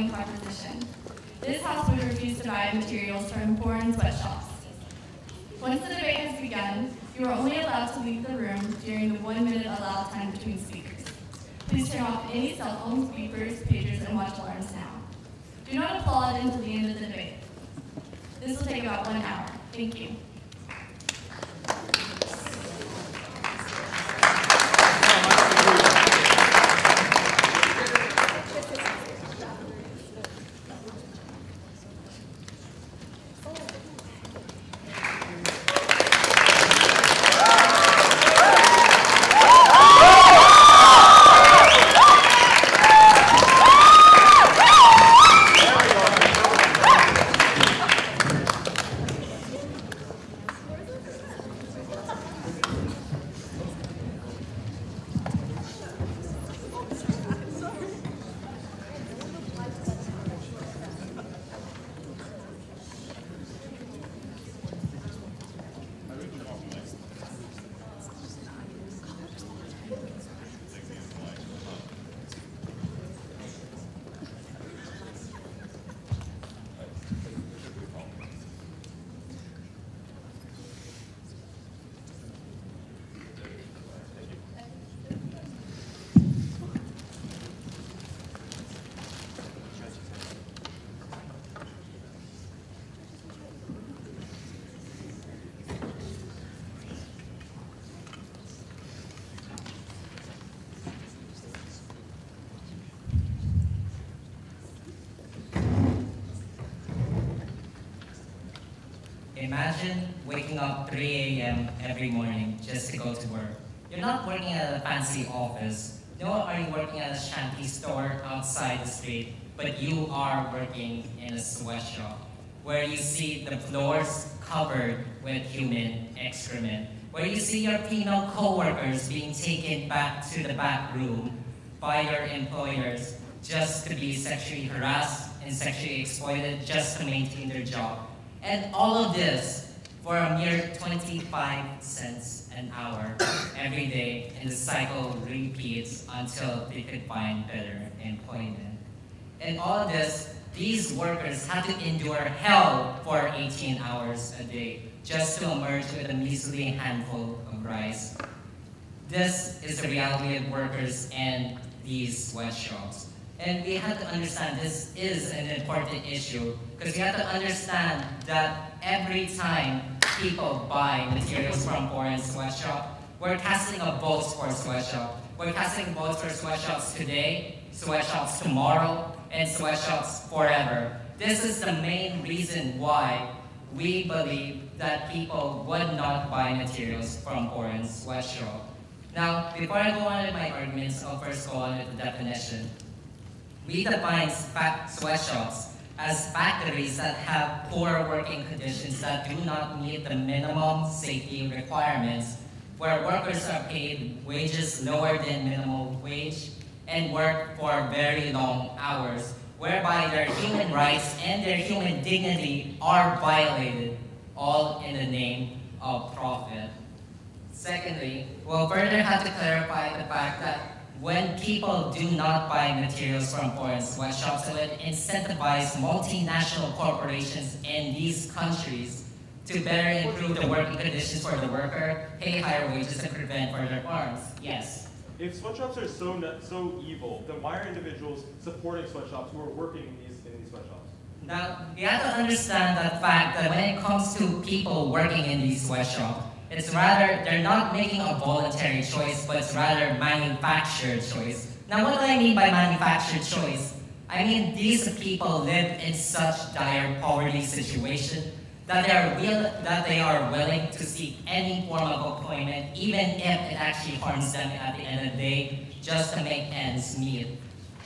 following proposition. This House would refuse to buy materials from foreign sweatshops. Once the debate has begun, you are only allowed to leave the room during the 1 minute allowed time between speakers. Please turn off any cell phones, beepers, pagers, and watch alarms now. Do not applaud until the end of the debate. This will take about 1 hour. Thank you. Imagine waking up 3 a.m. every morning just to go to work. You're not working at a fancy office, nor are you working at a shanty store outside the street, but you are working in a sweatshop, where you see the floors covered with human excrement, where you see your female co-workers being taken back to the back room by your employers just to be sexually harassed and sexually exploited just to maintain their job. And all of this for a mere 25 cents an hour every day, and the cycle repeats until they could find better employment. And all of this, these workers had to endure hell for 18 hours a day just to emerge with a measly handful of rice. This is the reality of workers and these sweatshops. And we have to understand this is an important issue because we have to understand that every time people buy materials from foreign sweatshop, we're casting a vote for sweatshop. We're casting votes for sweatshops today, sweatshops tomorrow, and sweatshops forever. This is the main reason why we believe that people would not buy materials from foreign sweatshop. Now, before I go on with my arguments, I'll first go on with the definition. We define sweatshops as factories that have poor working conditions that do not meet the minimum safety requirements, where workers are paid wages lower than minimum wage and work for very long hours, whereby their human rights and their human dignity are violated, all in the name of profit. Secondly, we'll further have to clarify the fact that when people do not buy materials from foreign sweatshops, it would incentivize multinational corporations in these countries to better improve the working conditions for the worker, pay higher wages, and prevent further harms. Yes? If sweatshops are so evil, then why are individuals supporting sweatshops who are working in these sweatshops? Now, you have to understand that fact that when it comes to people working in these sweatshops, it's rather, they're not making a voluntary choice, but it's rather manufactured choice. Now, what do I mean by manufactured choice? I mean, these people live in such dire poverty situation that they are willing to seek any form of employment, even if it actually harms them at the end of the day, just to make ends meet.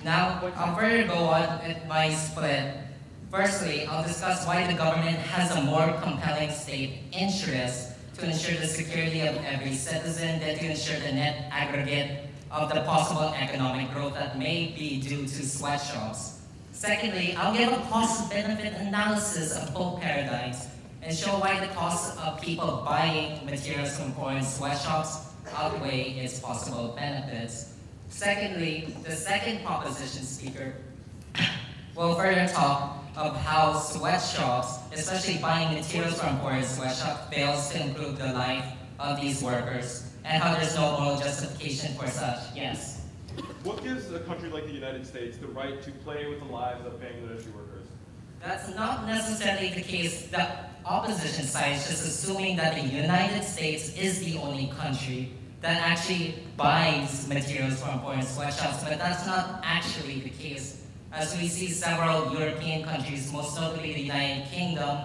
Now, I'll further go on with my split. Firstly, I'll discuss why the government has a more compelling state interest to ensure the security of every citizen than to ensure the net aggregate of the possible economic growth that may be due to sweatshops. Secondly, I'll give a cost-benefit analysis of both paradigms and show why the cost of people buying materials from foreign sweatshops outweigh its possible benefits. Secondly, the second proposition speaker will further talk of how sweatshops, especially buying materials from foreign sweatshops, fails to improve the life of these workers, and how there's no moral justification for such. Yes. What gives a country like the United States the right to play with the lives of Bangladeshi workers? That's not necessarily the case. The opposition side is just assuming that the United States is the only country that actually buys materials from foreign sweatshops, but that's not actually the case. As we see several European countries, most notably the United Kingdom,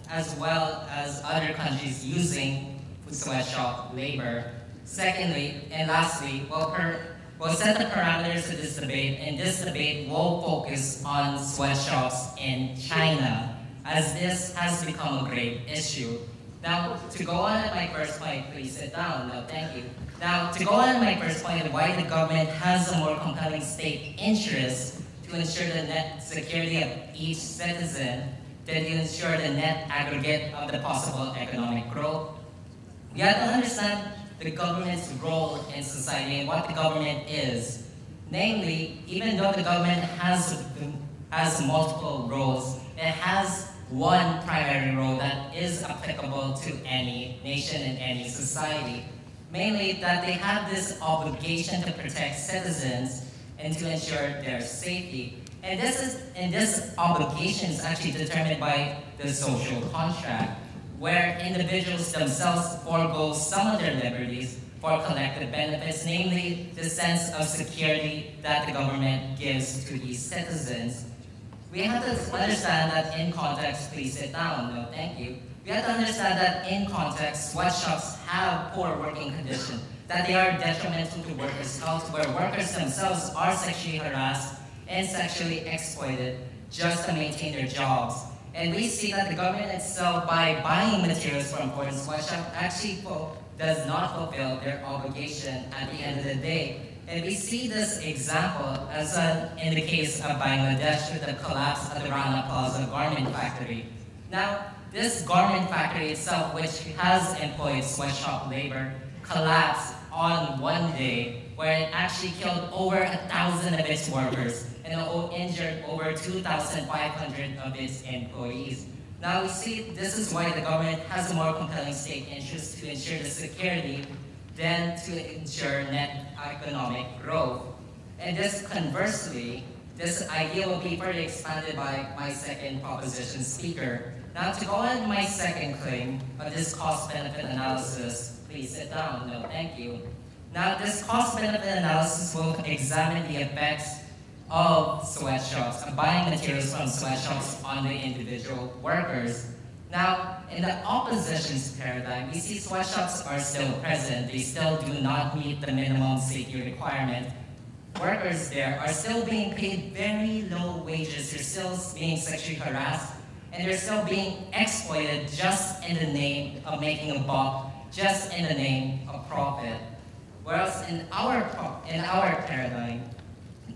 as well as other countries using sweatshop labor. Secondly, and lastly, we'll set the parameters of this debate, and this debate will focus on sweatshops in China, as this has become a grave issue. Now, to go on at my first point, please sit down. No, thank you. Now, to go on at my first point of why the government has a more compelling state interest to ensure the net security of each citizen than to ensure the net aggregate of the possible economic growth, we have to understand the government's role in society and what the government is. Namely, even though the government has multiple roles, it has one primary role that is applicable to any nation and any society. Mainly that they have this obligation to protect citizens and to ensure their safety. And this obligation is actually determined by the social contract, where individuals themselves forego some of their liberties for collective benefits, namely the sense of security that the government gives to these citizens. We have to understand that in context, please sit down, no, thank you. We have to understand that in context, sweatshops have poor working conditions, that they are detrimental to workers' health, where workers themselves are sexually harassed and sexually exploited just to maintain their jobs. And we see that the government itself, by buying materials from foreign sweatshops, actually does not fulfill their obligation at the end of the day. And we see this example as in the case of Bangladesh with the collapse of the Rana Plaza garment factory. Now, this garment factory itself, which has employed sweatshop labor, collapsed on one day, where it actually killed over 1,000 of its workers and injured over 2,500 of its employees. Now we see this is why the government has a more compelling state interest to ensure the security than to ensure net economic growth. And this conversely, this idea will be further expanded by my second proposition speaker. Now to go on my second claim of this cost-benefit analysis, please sit down, no, thank you. Now this cost-benefit analysis will examine the effects of sweatshops and buying materials from sweatshops on the individual workers. Now, in the opposition's paradigm, we see sweatshops are still present. They still do not meet the minimum safety requirement. Workers there are still being paid very low wages. They're still being sexually harassed, and they're still being exploited just in the name of making a buck, just in the name of profit. Whereas in our paradigm,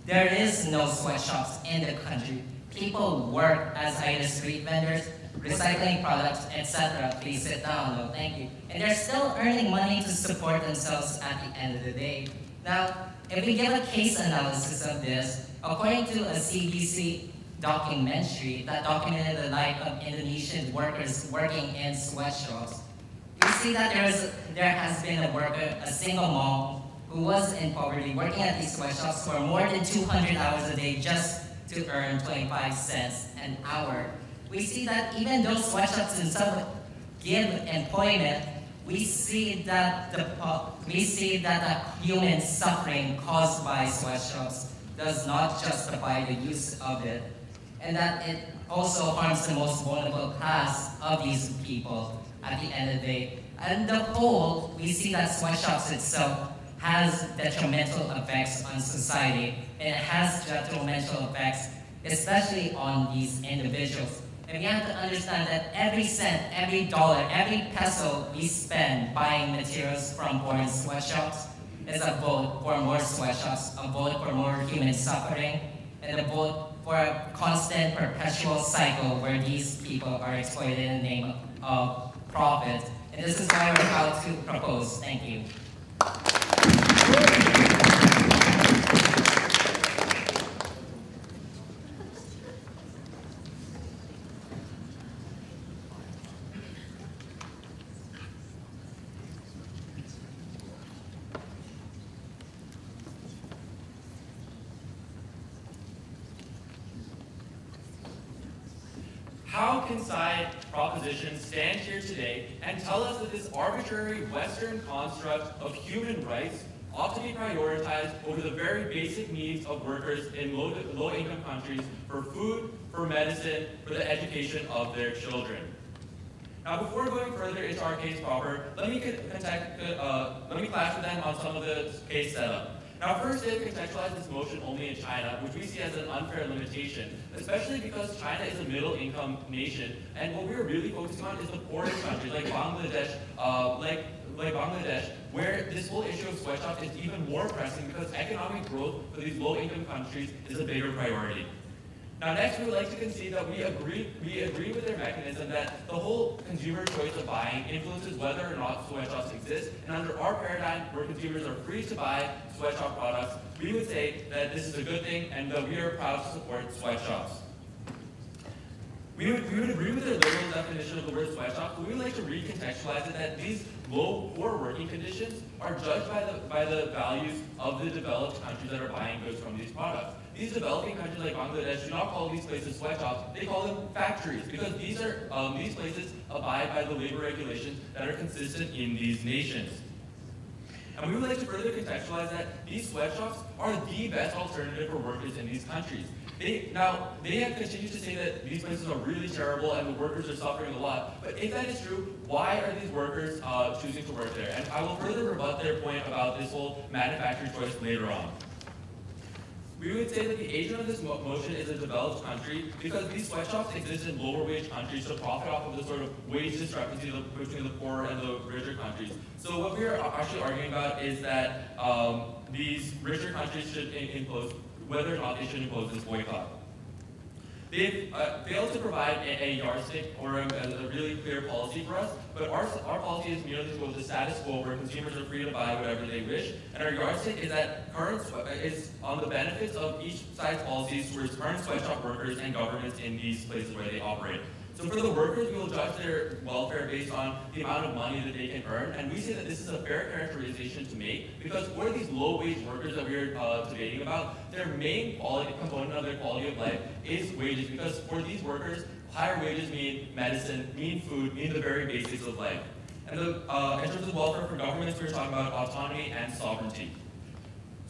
there is no sweatshops in the country. People work as either street vendors, recycling products, etc. Please sit down, no, thank you. And they're still earning money to support themselves at the end of the day. Now, if we give a case analysis of this, according to a CBC documentary that documented the life of Indonesian workers working in sweatshops, we see that there has been a single mom who was in poverty working at these sweatshops for more than 200 hours a day just to earn 25 cents an hour. We see that even though sweatshops themselves give employment, we see that the human suffering caused by sweatshops does not justify the use of it, and that it also harms the most vulnerable class of these people at the end of the day. And the whole, we see that sweatshops itself has detrimental effects on society, and it has detrimental effects especially on these individuals. And we have to understand that every cent, every dollar, every peso we spend buying materials from foreign sweatshops is a vote for more sweatshops, a vote for more human suffering, and a vote for a constant, perpetual cycle where these people are exploited in the name of profit. And this is why we're proud to propose. Thank you. How can side propositions stand here today and tell us that this arbitrary Western construct of human rights ought to be prioritized over the very basic needs of workers in low-income countries for food, for medicine, for the education of their children? Now, before going further into our case proper, let me clash with them on some of the case setup. Now, first, they've contextualized this motion only in China, which we see as an unfair limitation, especially because China is a middle-income nation, and what we're really focusing on is the poorest countries, like Bangladesh, where this whole issue of sweatshops is even more pressing because economic growth for these low-income countries is a bigger priority. Now, next, we would like to concede that we agree with their mechanism that the whole consumer choice of buying influences whether or not sweatshops exist, and under our paradigm, where consumers are free to buy sweatshop products, we would say that this is a good thing and that we are proud to support sweatshops. We would agree with their liberal definition of the word sweatshop, but we would like to recontextualize it that these poor working conditions are judged by the values of the developed countries that are buying goods from these products. These developing countries like Bangladesh do not call these places sweatshops, they call them factories, because these places abide by the labor regulations that are consistent in these nations. And we would like to further contextualize that these sweatshops are the best alternative for workers in these countries. They have continued to say that these places are really terrible and the workers are suffering a lot. But if that is true, why are these workers choosing to work there? And I will further rebut their point about this whole manufacturing choice later on. We would say that the agent of this motion is a developed country because these sweatshops exist in lower wage countries to profit off of the sort of wage discrepancy between the poor and the richer countries. So what we are actually arguing about is that these richer countries should impose, whether or not they should impose this boycott. They've failed to provide a yardstick or a really clear policy for us, but our policy is merely to go with the status quo where consumers are free to buy whatever they wish, and our yardstick is that is on the benefits of each side's policies towards current sweatshop workers and governments in these places where they operate. So for the workers, we will judge their welfare based on the amount of money that they can earn, and we say that this is a fair characterization to make because for these low-wage workers that we are debating about, their main component of their quality of life is wages, because for these workers, higher wages mean medicine, mean food, mean the very basics of life. And in terms of welfare for governments, we're talking about autonomy and sovereignty.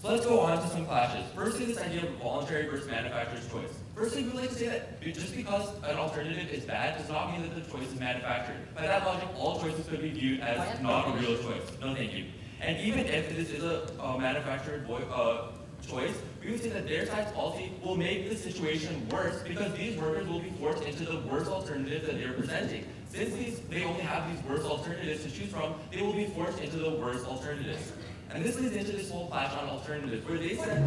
So let's go on to some clashes. Firstly, this idea of voluntary versus manufacturer's choice. Firstly, we would like to say that just because an alternative is bad does not mean that the choice is manufactured. By that logic, all choices could be viewed as not a real choice. No, thank you. And even if this is a manufactured choice, we would say that their side's policy will make the situation worse because these workers will be forced into the worst alternatives that they're presenting. Since they only have these worst alternatives to choose from, they will be forced into the worst alternatives. And this leads into this whole clash on alternatives, where they said,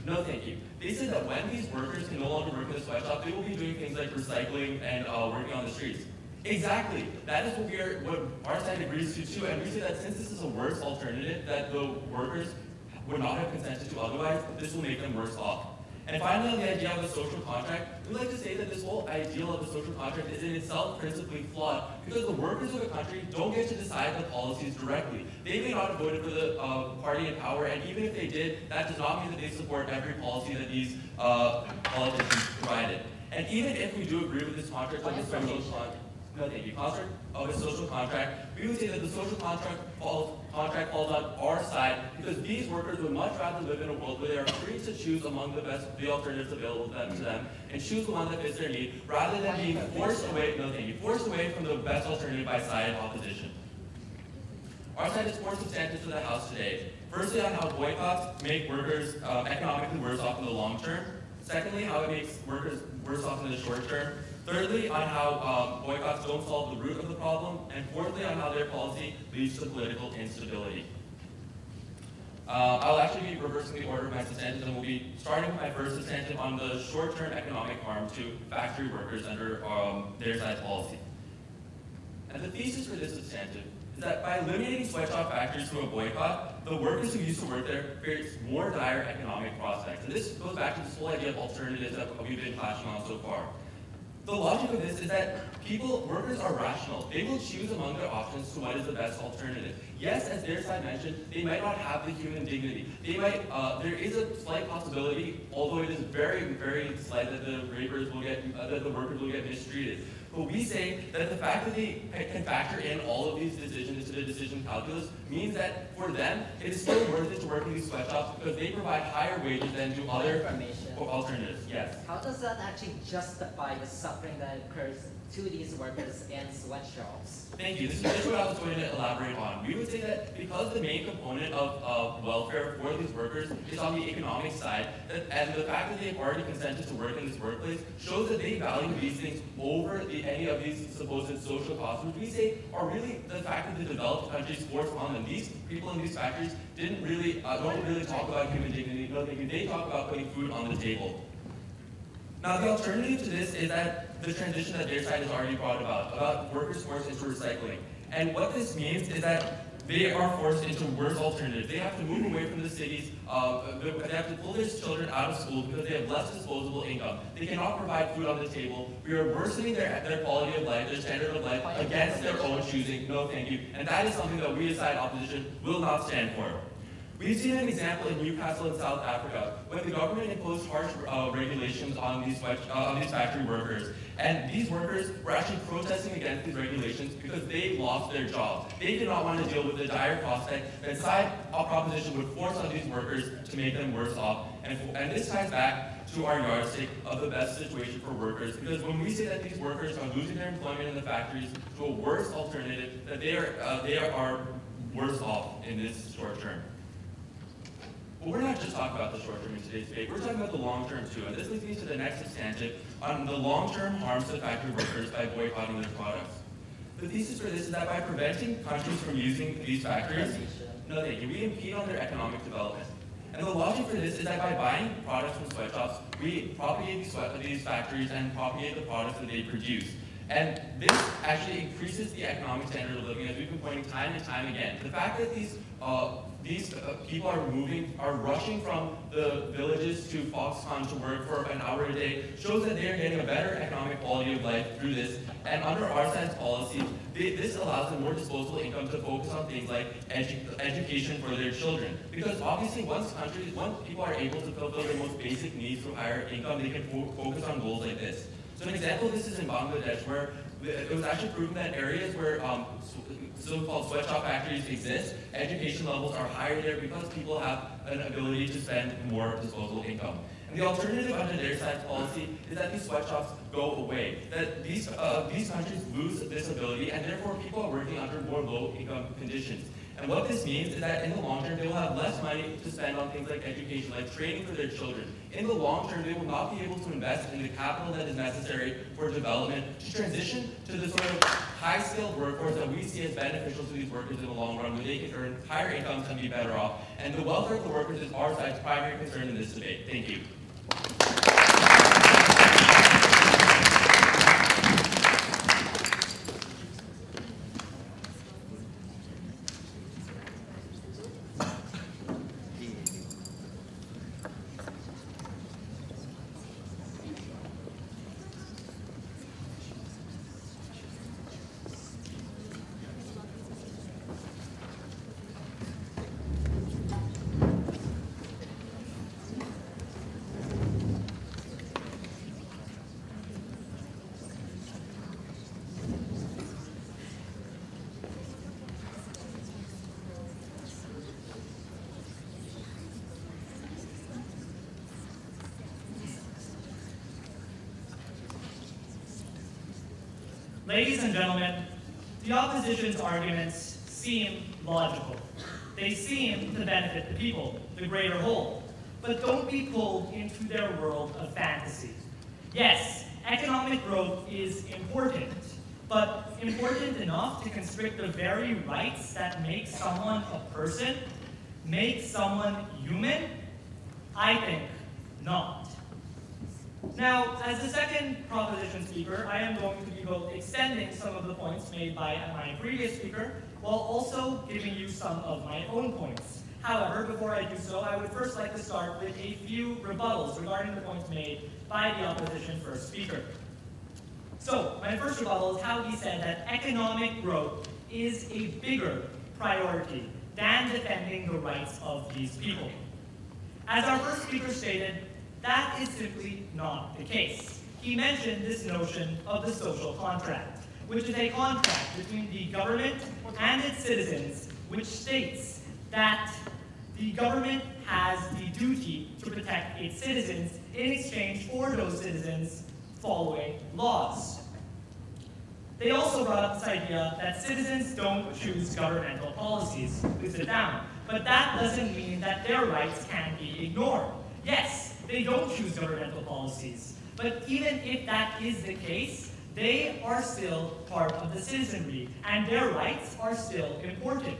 no thank you. They said that when these workers can no longer work in the sweatshop, they will be doing things like recycling and working on the streets. Exactly. That is what our side agrees to too, and we say that since this is a worse alternative that the workers would not have consented to otherwise, this will make them worse off. And finally, on the idea of a social contract, we like to say that this whole ideal of a social contract is in itself principally flawed because the workers of a country don't get to decide the policies directly. They may not have voted for the party in power, and even if they did, that does not mean that they support every policy that these politicians provided. And even if we do agree with this contract of a social contract, we would say that the social contract falls on our side because these workers would much rather live in a world where they are free to choose among the alternatives available to them and choose the one that fits their need rather than being forced away from the best alternative by side opposition. Our side is 4 substantives to the House today. Firstly, on how boycotts make workers economically worse off in the long term. Secondly, how it makes workers worse off in the short term. Thirdly, on how boycotts don't solve the root of the problem. And fourthly, on how their policy leads to political instability. I'll actually be reversing the order of my substantives, and we'll be starting with my first substantive on the short-term economic harm to factory workers under their side's policy. And the thesis for this substantive is that by eliminating sweatshop factories through a boycott, the workers who used to work there face more dire economic prospects. And this goes back to this whole idea of alternatives that we've been clashing on so far. The logic of this is that workers are rational. They will choose among their options to what is the best alternative. Yes, as their side mentioned, they might not have the human dignity. There is a slight possibility, although it is very, very slight, that the workers will get mistreated. But we say that the fact that they can factor in all of these decisions into the decision calculus means that for them, it is still worth it to work in these sweatshops because they provide higher wages than do other alternatives. Yes. How does that actually justify the suffering that occurs to these workers in sweatshops? Thank you. This is what I was going to elaborate on. We would say that because the main component of welfare for these workers is on the economic side, and the fact that they've already consented to work in this workplace shows that they value these things over any of these supposed social costs, which we say are really the fact that the developed countries force on them. These people in these factories don't really talk about human dignity. No, they talk about putting food on the table. Now, the alternative to this is that the transition that their side has already brought about workers forced into recycling. And what this means is that they are forced into worse alternatives. They have to move away from the cities. They have to pull their children out of school because they have less disposable income. They cannot provide food on the table. We are worsening their quality of life, their standard of life, against their own choosing. No, thank you. And that is something that we as side opposition will not stand for. We've seen an example in Newcastle in South Africa when the government imposed harsh regulations on these factory workers. And these workers were actually protesting against these regulations because they lost their jobs. They did not want to deal with the dire prospect that side proposition would force on these workers to make them worse off. And this ties back to our yardstick of the best situation for workers, because when we say that these workers are losing their employment in the factories to a worse alternative, that they are worse off in this short term. But we're not just talking about the short term in today's debate, we're talking about the long term too. And this leads me to the next substantive on the long-term harms to factory workers by boycotting their products. The thesis for this is that by preventing countries from using these factories, no thank you, we impede on their economic development. And the logic for this is that by buying products from sweatshops, we propagate these factories and propagate the products that they produce. And this actually increases the economic standard of living, as we've been pointing time and time again. The fact that these people are rushing from the villages to Foxconn to work for an hour a day shows that they're getting a better economic quality of life through this. And under our side's policy, this allows them more disposable income to focus on things like education for their children. Because obviously once people are able to fulfill their most basic needs through higher income, they can focus on goals like this. So an example of this is in Bangladesh, where it was actually proven that areas where so-called sweatshop factories exist, education levels are higher there because people have an ability to spend more disposable income. And the alternative under their side's policy is that these sweatshops go away, that these countries lose this ability, and therefore people are working under more low-income conditions. And what this means is that in the long term, they will have less money to spend on things like education, like training for their children. In the long term, they will not be able to invest in the capital that is necessary for development to transition to the sort of high-skilled workforce that we see as beneficial to these workers in the long run, where they can earn higher incomes and be better off. And the welfare of the workers is our side's primary concern in this debate. Thank you. Ladies and gentlemen, the opposition's arguments seem logical. They seem to benefit the people, the greater whole. But don't be pulled into their world of fantasy. Yes, economic growth is important, but important enough to constrict the very rights that make someone a person, make someone human? I think not. Now, as the second proposition speaker, I am going to be both extending some of the points made by my previous speaker, while also giving you some of my own points. However, before I do so, I would first like to start with a few rebuttals regarding the points made by the opposition first speaker. So, my first rebuttal is how he said that economic growth is a bigger priority than defending the rights of these people. As our first speaker stated, that is simply not the case. He mentioned this notion of the social contract, which is a contract between the government and its citizens, which states that the government has the duty to protect its citizens in exchange for those citizens following laws. They also brought up this idea that citizens don't choose governmental policies. Please sit down. But that doesn't mean that their rights can be ignored. Yes, they don't choose governmental policies. But even if that is the case, they are still part of the citizenry, and their rights are still important.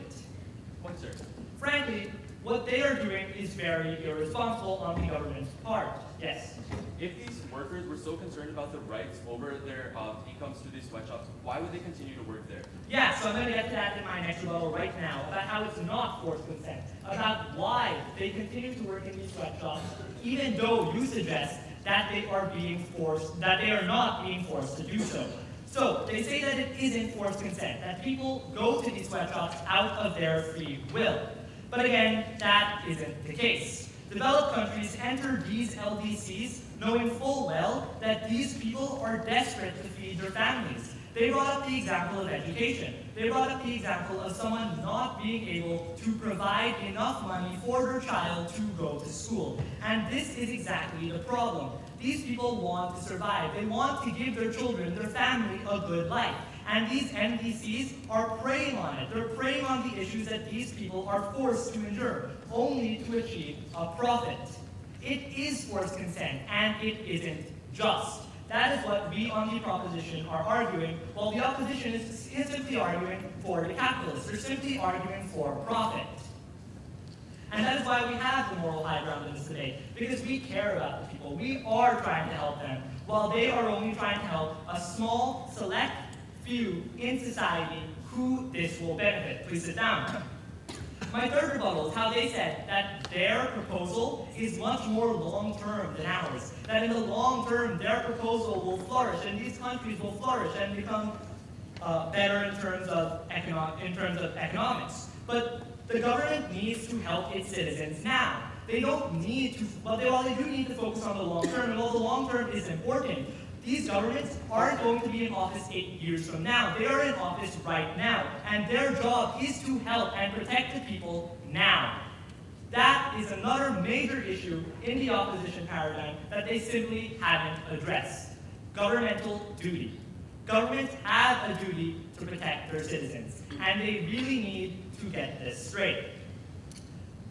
Point, sir. Frankly, what they are doing is very irresponsible on the government's part. Yes? If these workers were so concerned about the rights over their incomes to these sweatshops, why would they continue to work there? Yeah, so I'm going to get to that in my next rebuttal right now, about how it's not forced consent, about why they continue to work in these sweatshops, even though you suggest that they are being forced, that they are not being forced to do so. So, they say that it isn't forced consent, that people go to these sweatshops out of their free will. But again, that isn't the case. Developed countries enter these LDCs knowing full well that these people are desperate to feed their families. They brought up the example of education. They brought up the example of someone not being able to provide enough money for their child to go to school. And this is exactly the problem. These people want to survive. They want to give their children, their family, a good life. And these NDCs are preying on it. They're preying on the issues that these people are forced to endure, only to achieve a profit. It is forced consent, and it isn't just. That is what we on the proposition are arguing, while the opposition is simply arguing for the capitalists. They're simply arguing for profit. And that is why we have the moral high ground in this debate, because we care about the people. We are trying to help them, while they are only trying to help a small, select few in society who this will benefit. Please sit down. My third rebuttal is how they said that their proposal is much more long-term than ours. That in the long term, their proposal will flourish, and these countries will flourish and become better in terms of economics. But the government needs to help its citizens now. They don't need to, well, they do need to focus on the long term, and while the long term is important, these governments aren't going to be in office 8 years from now. They are in office right now, and their job is to help and protect the people now. That is another major issue in the opposition paradigm that they simply haven't addressed. Governmental duty. Governments have a duty to protect their citizens, and they really need to get this straight.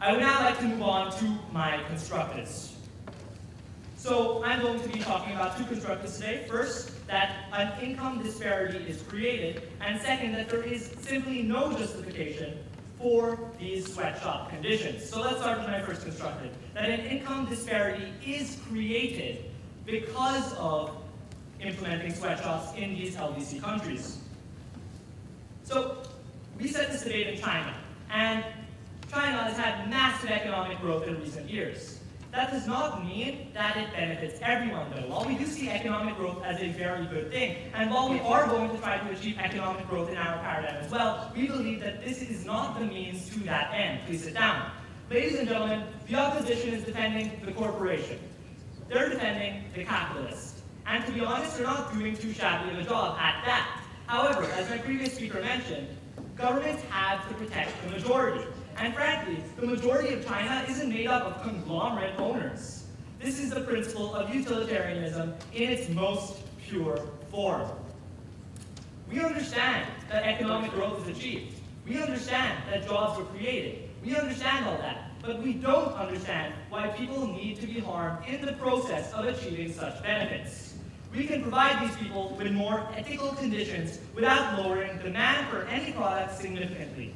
I would now like to move on to my constructives. So I'm going to be talking about two constructives today. First, that an income disparity is created, and second, that there is simply no justification for these sweatshop conditions. So let's start with my first constructive, that an income disparity is created because of implementing sweatshops in these LDC countries. So we set this debate in China, and China has had massive economic growth in recent years. That does not mean that it benefits everyone, though. While we do see economic growth as a very good thing, and while we are going to try to achieve economic growth in our paradigm as well, we believe that this is not the means to that end. Please sit down. Ladies and gentlemen, the opposition is defending the corporation. They're defending the capitalist. And to be honest, they're not doing too shabby of a job at that. However, as my previous speaker mentioned, governments have to protect the majority. And frankly, the majority of China isn't made up of conglomerate owners. This is the principle of utilitarianism in its most pure form. We understand that economic growth is achieved. We understand that jobs were created. We understand all that. But we don't understand why people need to be harmed in the process of achieving such benefits. We can provide these people with more ethical conditions without lowering demand for any product significantly.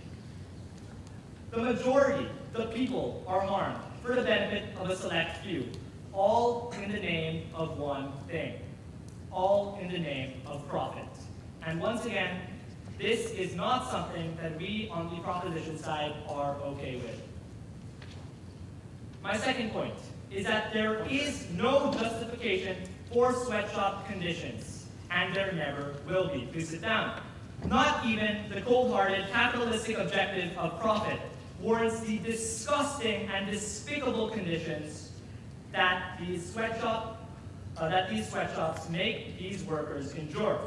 The majority, the people, are harmed for the benefit of a select few, all in the name of one thing, all in the name of profit. And once again, this is not something that we on the proposition side are okay with. My second point is that there is no justification for sweatshop conditions. and there never will be. Please sit down. Not even the cold-hearted capitalistic objective of profit warrants the disgusting and despicable conditions that these sweatshops make these workers endure.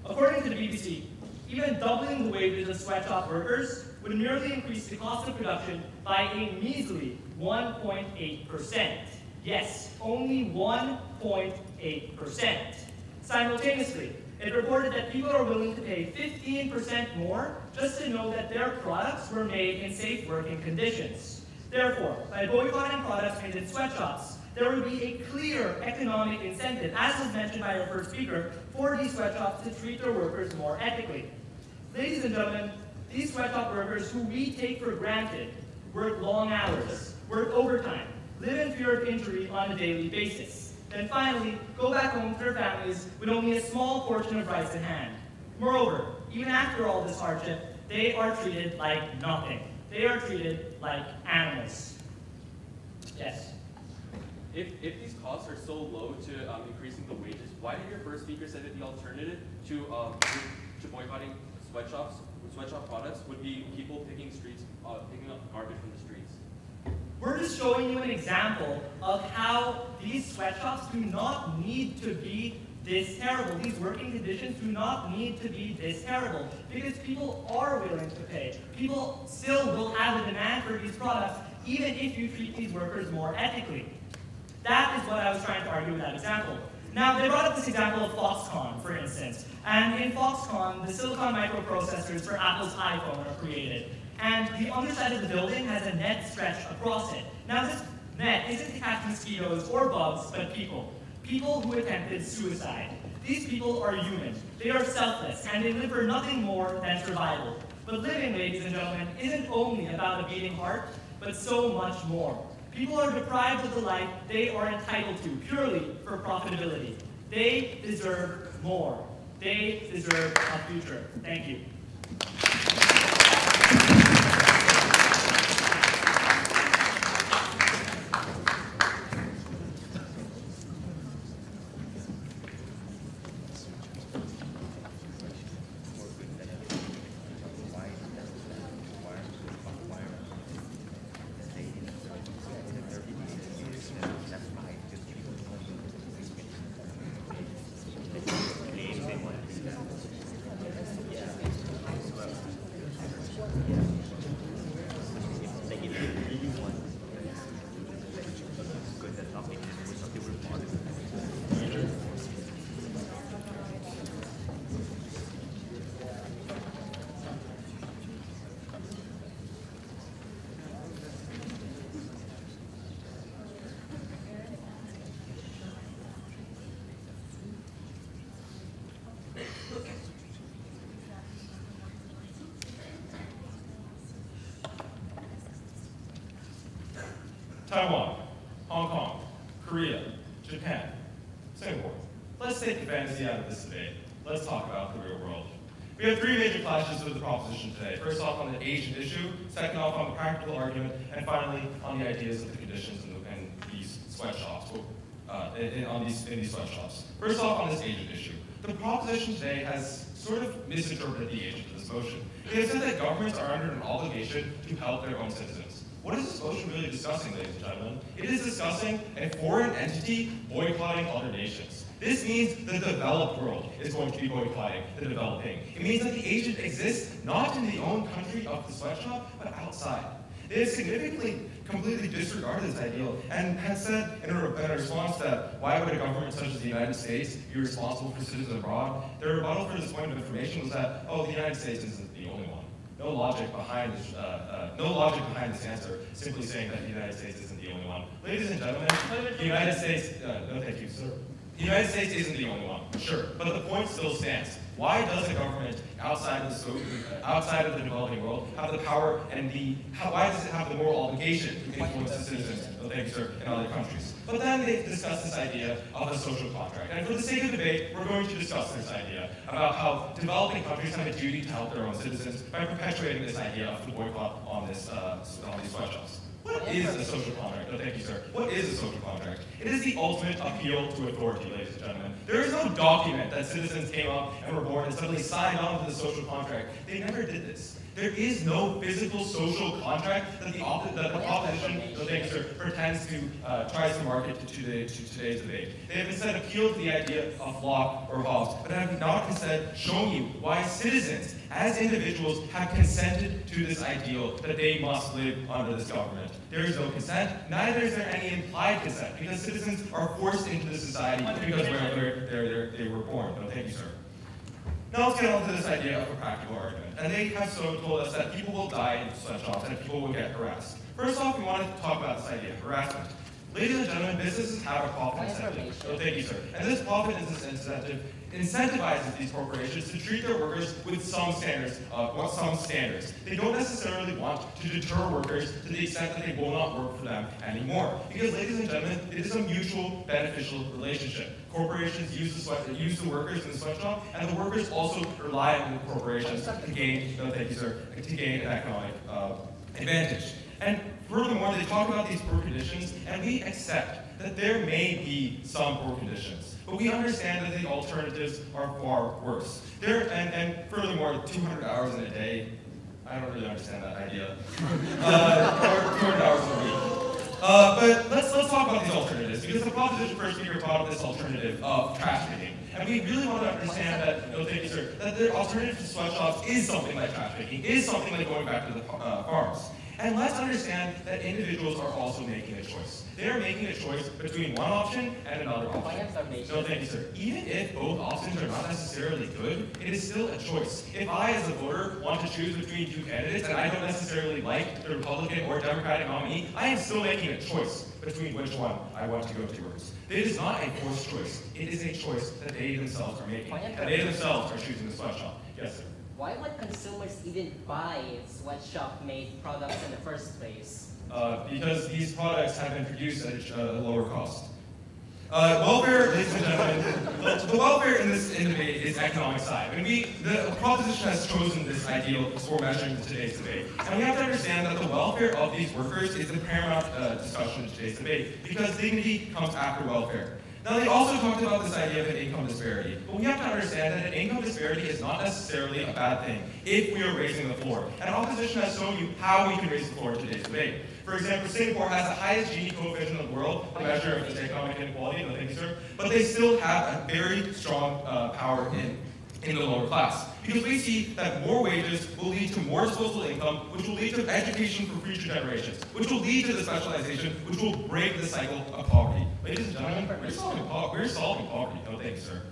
According to the BBC, even doubling the wages of sweatshop workers would merely increase the cost of production by a measly 1.8%. Yes, only 1.8%. Simultaneously, it reported that people are willing to pay 15% more just to know that their products were made in safe working conditions. Therefore, by boycotting products made in sweatshops, there would be a clear economic incentive, as was mentioned by our first speaker, for these sweatshops to treat their workers more ethically. Ladies and gentlemen, these sweatshop workers who we take for granted work long hours, work overtime, live in fear of injury on a daily basis, then finally go back home to their families with only a small portion of rice in hand. Moreover, even after all this hardship, they are treated like nothing. They are treated like animals. Yes? If these costs are so low to increasing the wages, why did your first speaker say that the alternative to boycotting sweatshop products would be people picking up garbage from the streets? We're just showing you an example of how these sweatshops do not need to be this terrible. These working conditions do not need to be this terrible because people are willing to pay. People still will have a demand for these products even if you treat these workers more ethically. That is what I was trying to argue with that example. Now, they brought up this example of Foxconn, for instance. And in Foxconn, the silicon microprocessors for Apple's iPhone are created. And the underside of the building has a net stretched across it. Now, this net isn't to catch mosquitoes or bugs, but people. People who attempted suicide. These people are human. They are selfless, and they live for nothing more than survival. But living, ladies and gentlemen, isn't only about a beating heart, but so much more. People are deprived of the life they are entitled to purely for profitability. They deserve more. They deserve a future. Thank you. Taiwan, Hong Kong, Korea, Japan, Singapore. Let's take the fantasy out of this debate. Let's talk about the real world. We have three major clashes with the proposition today. First off on the Asian issue, second off on the practical argument, and finally on the ideas of the conditions in these sweatshops, in these sweatshops. First off on this Asian issue. The proposition today has sort of misinterpreted the agent of this motion. It has said that governments are under an obligation to help their own citizens. What is this motion really discussing, ladies and gentlemen? It is discussing a foreign entity boycotting other nations. This means the developed world is going to be boycotting the developing. It means that the agent exists not in the own country of the sweatshop, but outside. It has significantly, completely disregarded this ideal and has said in a response that why would a government such as the United States be responsible for citizens abroad? Their rebuttal for this point of information was that, oh, the United States isn't the only one. No logic behind this answer, simply saying that the United States isn't the only one. Ladies and gentlemen, the United States, no thank you, sir. The United States isn't the only one, sure, but the point still stands. Why does a government outside of the developing world have the power and why does it have the moral obligation to influence its citizens, no thank you, sir, in other countries? But then they discuss this idea of a social contract. And for the sake of debate, we're going to discuss this idea about how developing countries have a duty to help their own citizens by perpetuating this idea of the boycott on these sweatshops. What is a social contract? Oh, thank you, sir. What is a social contract? It is the ultimate appeal to authority, ladies and gentlemen. There is no document that citizens came up and were born and suddenly signed on to the social contract. They never did this. There is no physical social contract that the opposition, oh, thank you, sir, pretends to tries to market to today's debate. They have instead appealed to the idea of Locke or Hobbes, but have not instead shown you why citizens, as individuals, have consented to this ideal that they must live under this government. There is no consent, neither is there any implied consent, because citizens are forced into the society because wherever they were born. No, thank you, sir. Now let's get on to this idea of a practical argument. And they have so told us that people will die in sweatshops and people will get harassed. First off, we wanted to talk about this idea of harassment. Ladies and gentlemen, businesses have a profit incentive. So thank you, sir. And this profit incentive incentivizes these corporations to treat their workers with some standards. They don't necessarily want to deter workers to the extent that they will not work for them anymore. Because, ladies and gentlemen, it is a mutual beneficial relationship. Corporations use the workers in the sweatshop, and the workers also rely on the corporations to gain, thank you, sir, to gain an economic advantage. And furthermore, they talk about these poor conditions, and we accept that there may be some poor conditions. But we understand that the alternatives are far worse. And furthermore, 200 hours in a day, I don't really understand that idea. Or 200 hours a week. But let's talk about these alternatives, because the proposition first speaker brought up this alternative of trash picking. And we really want to understand that, thank you, sir, that the alternative to sweatshops is something like trash picking, is something like going back to the farms. And let's understand that individuals are also making a choice. They are making a choice between one option and another option. No, thank you, sir. Even if both options are not necessarily good, it is still a choice. If I, as a voter, want to choose between two candidates and I don't necessarily like the Republican or Democratic nominee, I am still making a choice between which one I want to go towards. It is not a forced choice. It is a choice that they themselves are making. And they themselves are choosing the sweatshop. Yes, sir. Why would consumers even buy sweatshop-made products in the first place? Because these products have been produced at a lower cost. Welfare, ladies and gentlemen, the welfare in this debate is economic side. And the proposition has chosen this ideal for measuring today's debate. And we have to understand that the welfare of these workers is the paramount discussion in today's debate, because dignity comes after welfare. Now, they also talked about this idea of an income disparity, but we have to understand that an income disparity is not necessarily a bad thing if we are raising the floor. And opposition has shown you how we can raise the floor in today's debate. For example, Singapore has the highest Gini coefficient in the world, the measure of economic inequality, no thank you, sir, but they still have a very strong power in the lower class. Because we see that more wages will lead to more disposable income, which will lead to education for future generations, which will lead to the specialization, which will break the cycle of poverty. Ladies and gentlemen, we're solving poverty, no thank you, sir.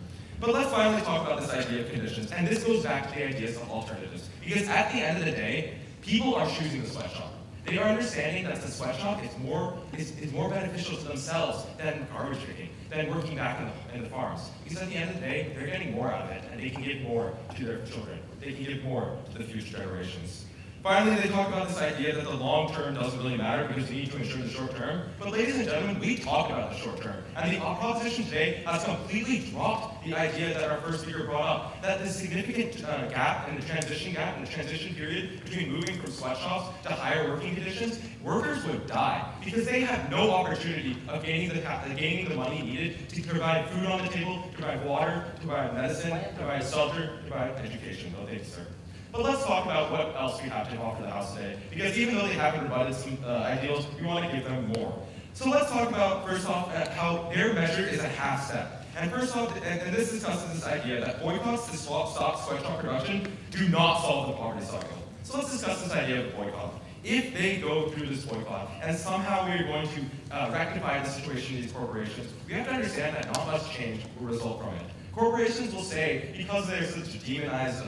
But let's finally talk about this idea of conditions, and this goes back to the ideas of alternatives. Because at the end of the day, people are choosing the sweatshop. They are understanding that the sweatshop is more beneficial to themselves than garbage picking, than working back in the farms. Because at the end of the day, they're getting more out of it, and they can give more to their children. They can give more to the future generations. Finally, they talk about this idea that the long term doesn't really matter because we need to ensure the short term. But ladies and gentlemen, we talk about the short term. And the proposition today has completely dropped the idea that our first speaker brought up, that the significant gap in the transition period between moving from sweatshops to higher working conditions, workers would die because they have no opportunity of gaining the money needed to provide food on the table, to provide water, to provide medicine, to provide shelter, to provide education. No, thank you, sir. But let's talk about what else we have to offer the House today. Because even though they haven't rebutted some ideals, we want to give them more. So let's talk about, first off, how their measure is a half step. And first off, and this discusses this idea that boycotts to stop sweatshop production do not solve the poverty cycle. So let's discuss this idea of boycott. If they go through this boycott, and somehow we are going to rectify the situation in these corporations, we have to understand that not much change will result from it. Corporations will say, because they're such demonized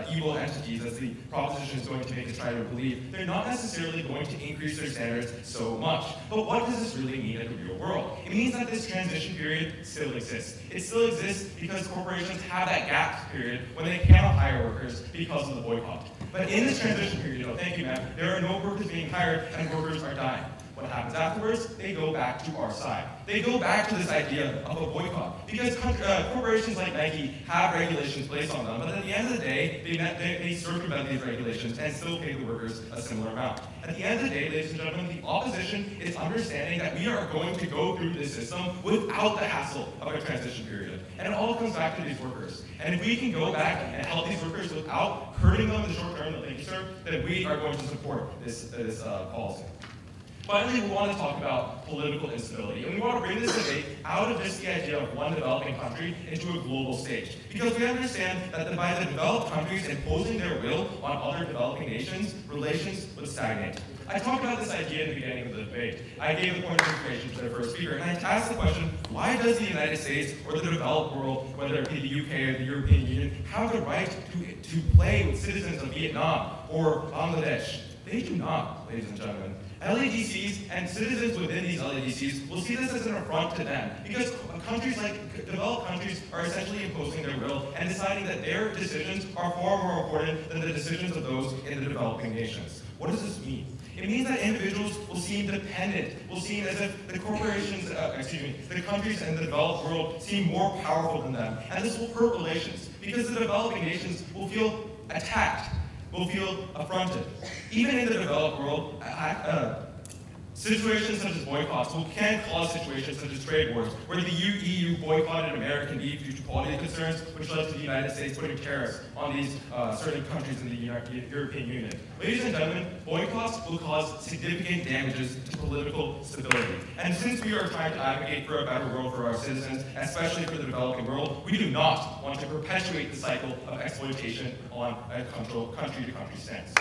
evil entities, as the proposition is going to make us try to believe, they're not necessarily going to increase their standards so much. But what does this really mean in the real world? It means that this transition period still exists. It still exists because corporations have that gap period when they cannot hire workers because of the boycott. But in this transition period, thank you, ma'am, there are no workers being hired and workers are dying. What happens afterwards? They go back to our side. They go back to this idea of a boycott. Because corporations like Nike have regulations placed on them, but at the end of the day, they circumvent these regulations and still pay the workers a similar amount. At the end of the day, ladies and gentlemen, the opposition is understanding that we are going to go through this system without the hassle of a transition period. And it all comes back to these workers. And if we can go back and help these workers without hurting them in the short term, thank you, sir, then we are going to support this policy. Finally, we want to talk about political instability, and we want to bring this debate out of just the idea of one developing country into a global stage. Because we understand that by the developed countries imposing their will on other developing nations, relations would stagnate. I talked about this idea in the beginning of the debate. I gave the point of information to the first speaker, and I asked the question, why does the United States or the developed world, whether it be the UK or the European Union, have the right to play with citizens of Vietnam or Bangladesh? They do not, ladies and gentlemen. LADCs and citizens within these LADCs will see this as an affront to them, because countries like developed countries are essentially imposing their will and deciding that their decisions are far more important than the decisions of those in the developing nations. What does this mean? It means that individuals will seem dependent, will seem as if the corporations, the countries in the developed world seem more powerful than them. And this will hurt relations, because the developing nations will feel attacked, will feel affronted. Even in the developed world, situations such as boycotts can cause situations such as trade wars, where the EU boycotted American beef due to quality concerns, which led to the United States putting tariffs on these certain countries in the European Union. Ladies and gentlemen, boycotts will cause significant damages to political stability. And since we are trying to advocate for a better world for our citizens, especially for the developing world, we do not want to perpetuate the cycle of exploitation on a country-to-country stance.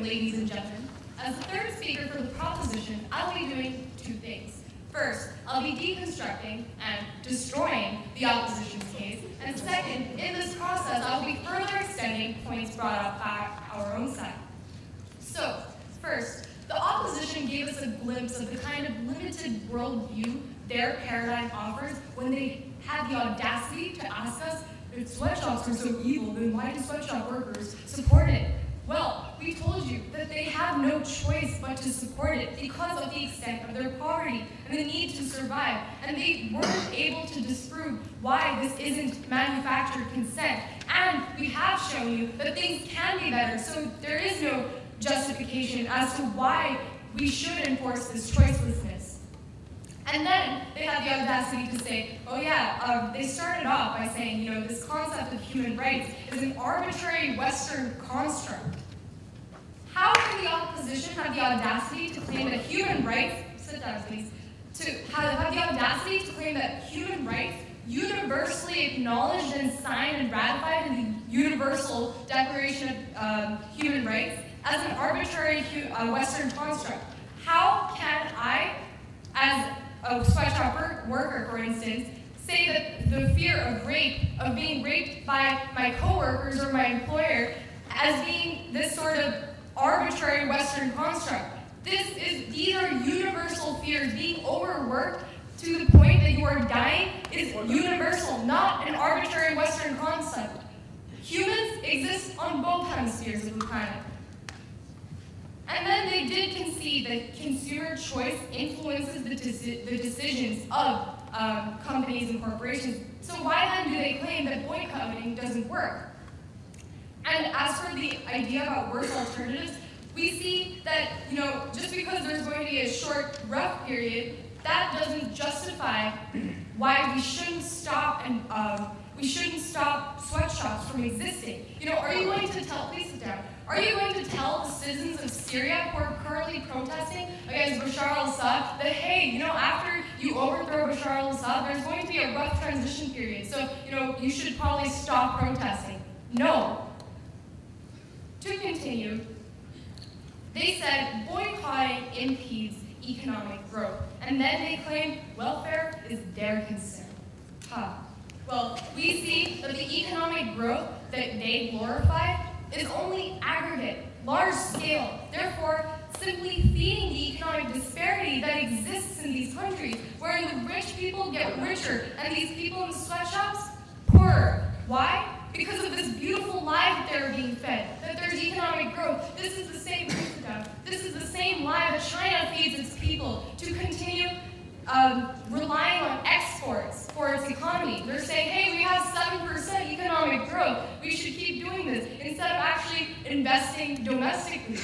Ladies and gentlemen, as the third speaker for the proposition, I'll be doing two things. First, I'll be deconstructing and destroying the opposition's case, and second, in this process, I'll be further extending points brought up by our own side. So, first, the opposition gave us a glimpse of the kind of limited worldview their paradigm offers when they had the audacity to ask us, if sweatshops are so evil, then why do sweatshop workers support it? Well, we told you that they have no choice but to support it because of the extent of their poverty and the need to survive. And they weren't able to disprove why this isn't manufactured consent. And we have shown you that things can be better, so there is no justification as to why we should enforce this choicelessness. And then they had the audacity to say, oh yeah, they started off by saying, this concept of human rights is an arbitrary Western construct. How can the opposition have the audacity to claim that human rights, sit down please, to have the audacity to claim that human rights, universally acknowledged and signed and ratified in the Universal Declaration of Human Rights, as an arbitrary Western construct? How can I, as a sweatshop worker, for instance, say that the fear of rape, of being raped by my coworkers or my employer, as being this sort of arbitrary Western construct? These are universal fears. Being overworked to the point that you are dying is universal, not an arbitrary Western concept. Humans exist on both hemispheres of the planet. And then they did concede that consumer choice influences the decisions of companies and corporations. So why then do they claim that boycotting doesn't work? And as for the idea about worse alternatives, we see that, just because there's going to be a short, rough period, that doesn't justify why we shouldn't stop sweatshops from existing. Are you going to tell, please sit down, are you going to tell the citizens of Syria who are currently protesting against Bashar al-Assad that, hey, after you overthrow Bashar al-Assad, there's going to be a rough transition period, so, you should probably stop protesting? No. To continue, they said boycotting impedes economic growth, and then they claim welfare is their concern. Well, we see that the economic growth that they glorify is only aggregate, large scale, therefore simply feeding the economic disparity that exists in these countries, wherein the rich people get richer and these people in the sweatshops poorer. Why? Because of this beautiful lie that they're being fed, that there's economic growth. This is the same lie that China feeds its people to continue relying on exports for its economy. They're saying, hey, we have 7% economic growth. We should keep doing this instead of actually investing domestically.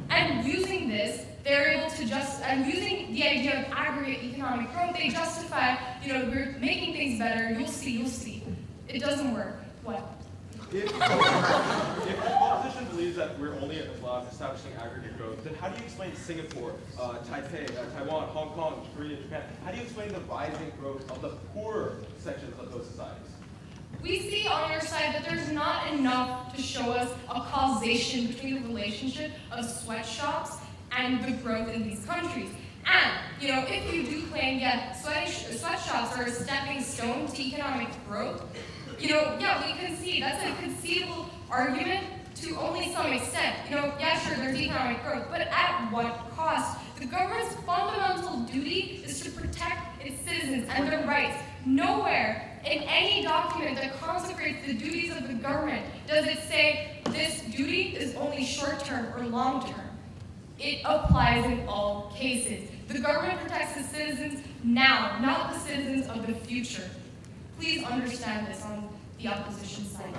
And using this, they're able to using the idea of aggregate economic growth, they justify, we're making things better, you'll see. It doesn't work. What? If the opposition believes that we're only establishing aggregate growth, then how do you explain Singapore, Taipei, Taiwan, Hong Kong, Korea, Japan? How do you explain the rising growth of the poorer sections of those societies? We see on your side that there's not enough to show us a causation between the relationship of sweatshops and the growth in these countries. And, if you do claim, sweatshops are a stepping stone to economic growth, we can see that's a conceivable argument to only some extent. Sure, there's economic growth, but at what cost? The government's fundamental duty is to protect its citizens and their rights. Nowhere in any document that consecrates the duties of the government does it say this duty is only short-term or long-term. It applies in all cases. The government protects its citizens now, not the citizens of the future. Please understand this on the opposition side.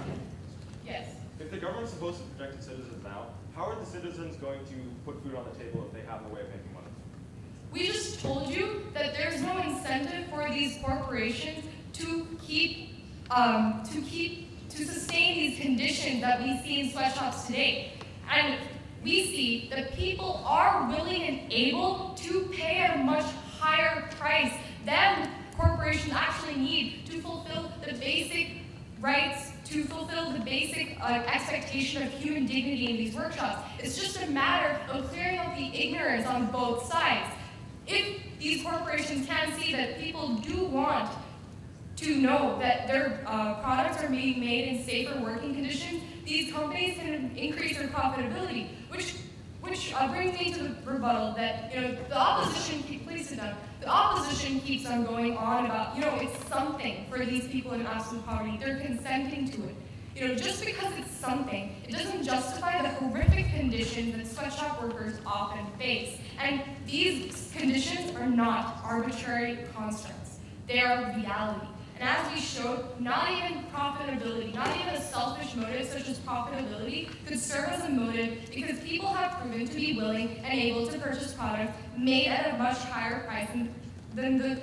Yes? If the government's supposed to protect its citizens now, how are the citizens going to put food on the table if they have no way of making money? We just told you that there's no incentive for these corporations to sustain these conditions that we see in sweatshops today. And we see that people are willing and able to pay at a much higher price than corporations actually need to fulfill the basic rights, to fulfill the basic expectation of human dignity in these workshops. It's just a matter of clearing up the ignorance on both sides. If these corporations can see that people do want to know that their products are being made in safer working conditions, these companies can increase their profitability, which brings me to the rebuttal that the opposition the opposition keeps on going on about it's something for these people in absolute poverty. They're consenting to it. Just because it's something, it doesn't justify the horrific conditions that sweatshop workers often face. And these conditions are not arbitrary constructs. They are reality. And as we showed, not even profitability, not even a selfish motive such as profitability could serve as a motive because people have proven to be willing and able to purchase products made at a much higher price than the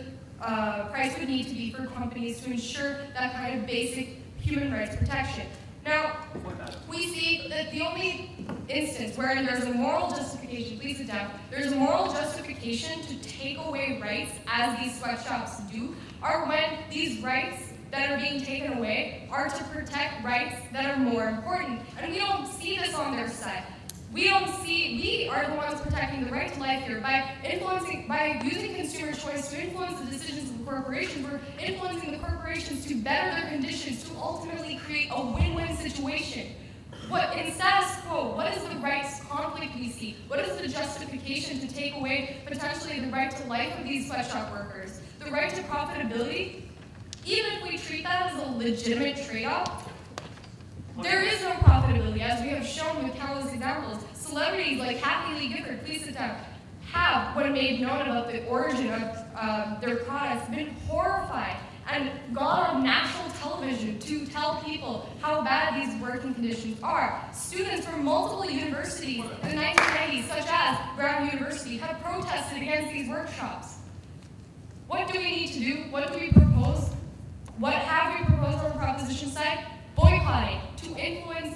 price would need to be for companies to ensure that kind of basic human rights protection. Now, we see that the only instance where there's a moral justification, please sit down, there's a moral justification to take away rights, as these sweatshops do, are when these rights that are being taken away are to protect rights that are more important. And we don't see this on their side. We are the ones protecting the right to life here by using consumer choice to influence the decisions of the corporations. We're influencing the corporations to better their conditions to ultimately create a win-win situation. What in status quo, what is the rights conflict we see? What is the justification to take away potentially the right to life of these sweatshop workers? The right to profitability? Even if we treat that as a legitimate trade-off, there is no profitability, as we have shown with countless examples. Celebrities like Happy Lee Gifford, please sit down. have, when made known about the origin of their products, been horrified and gone on national television to tell people how bad these working conditions are. Students from multiple universities in the 1990s, such as Brown University, have protested against these workshops. What do we need to do? What do we propose? What have we proposed on the proposition side? Boycotting, to influence,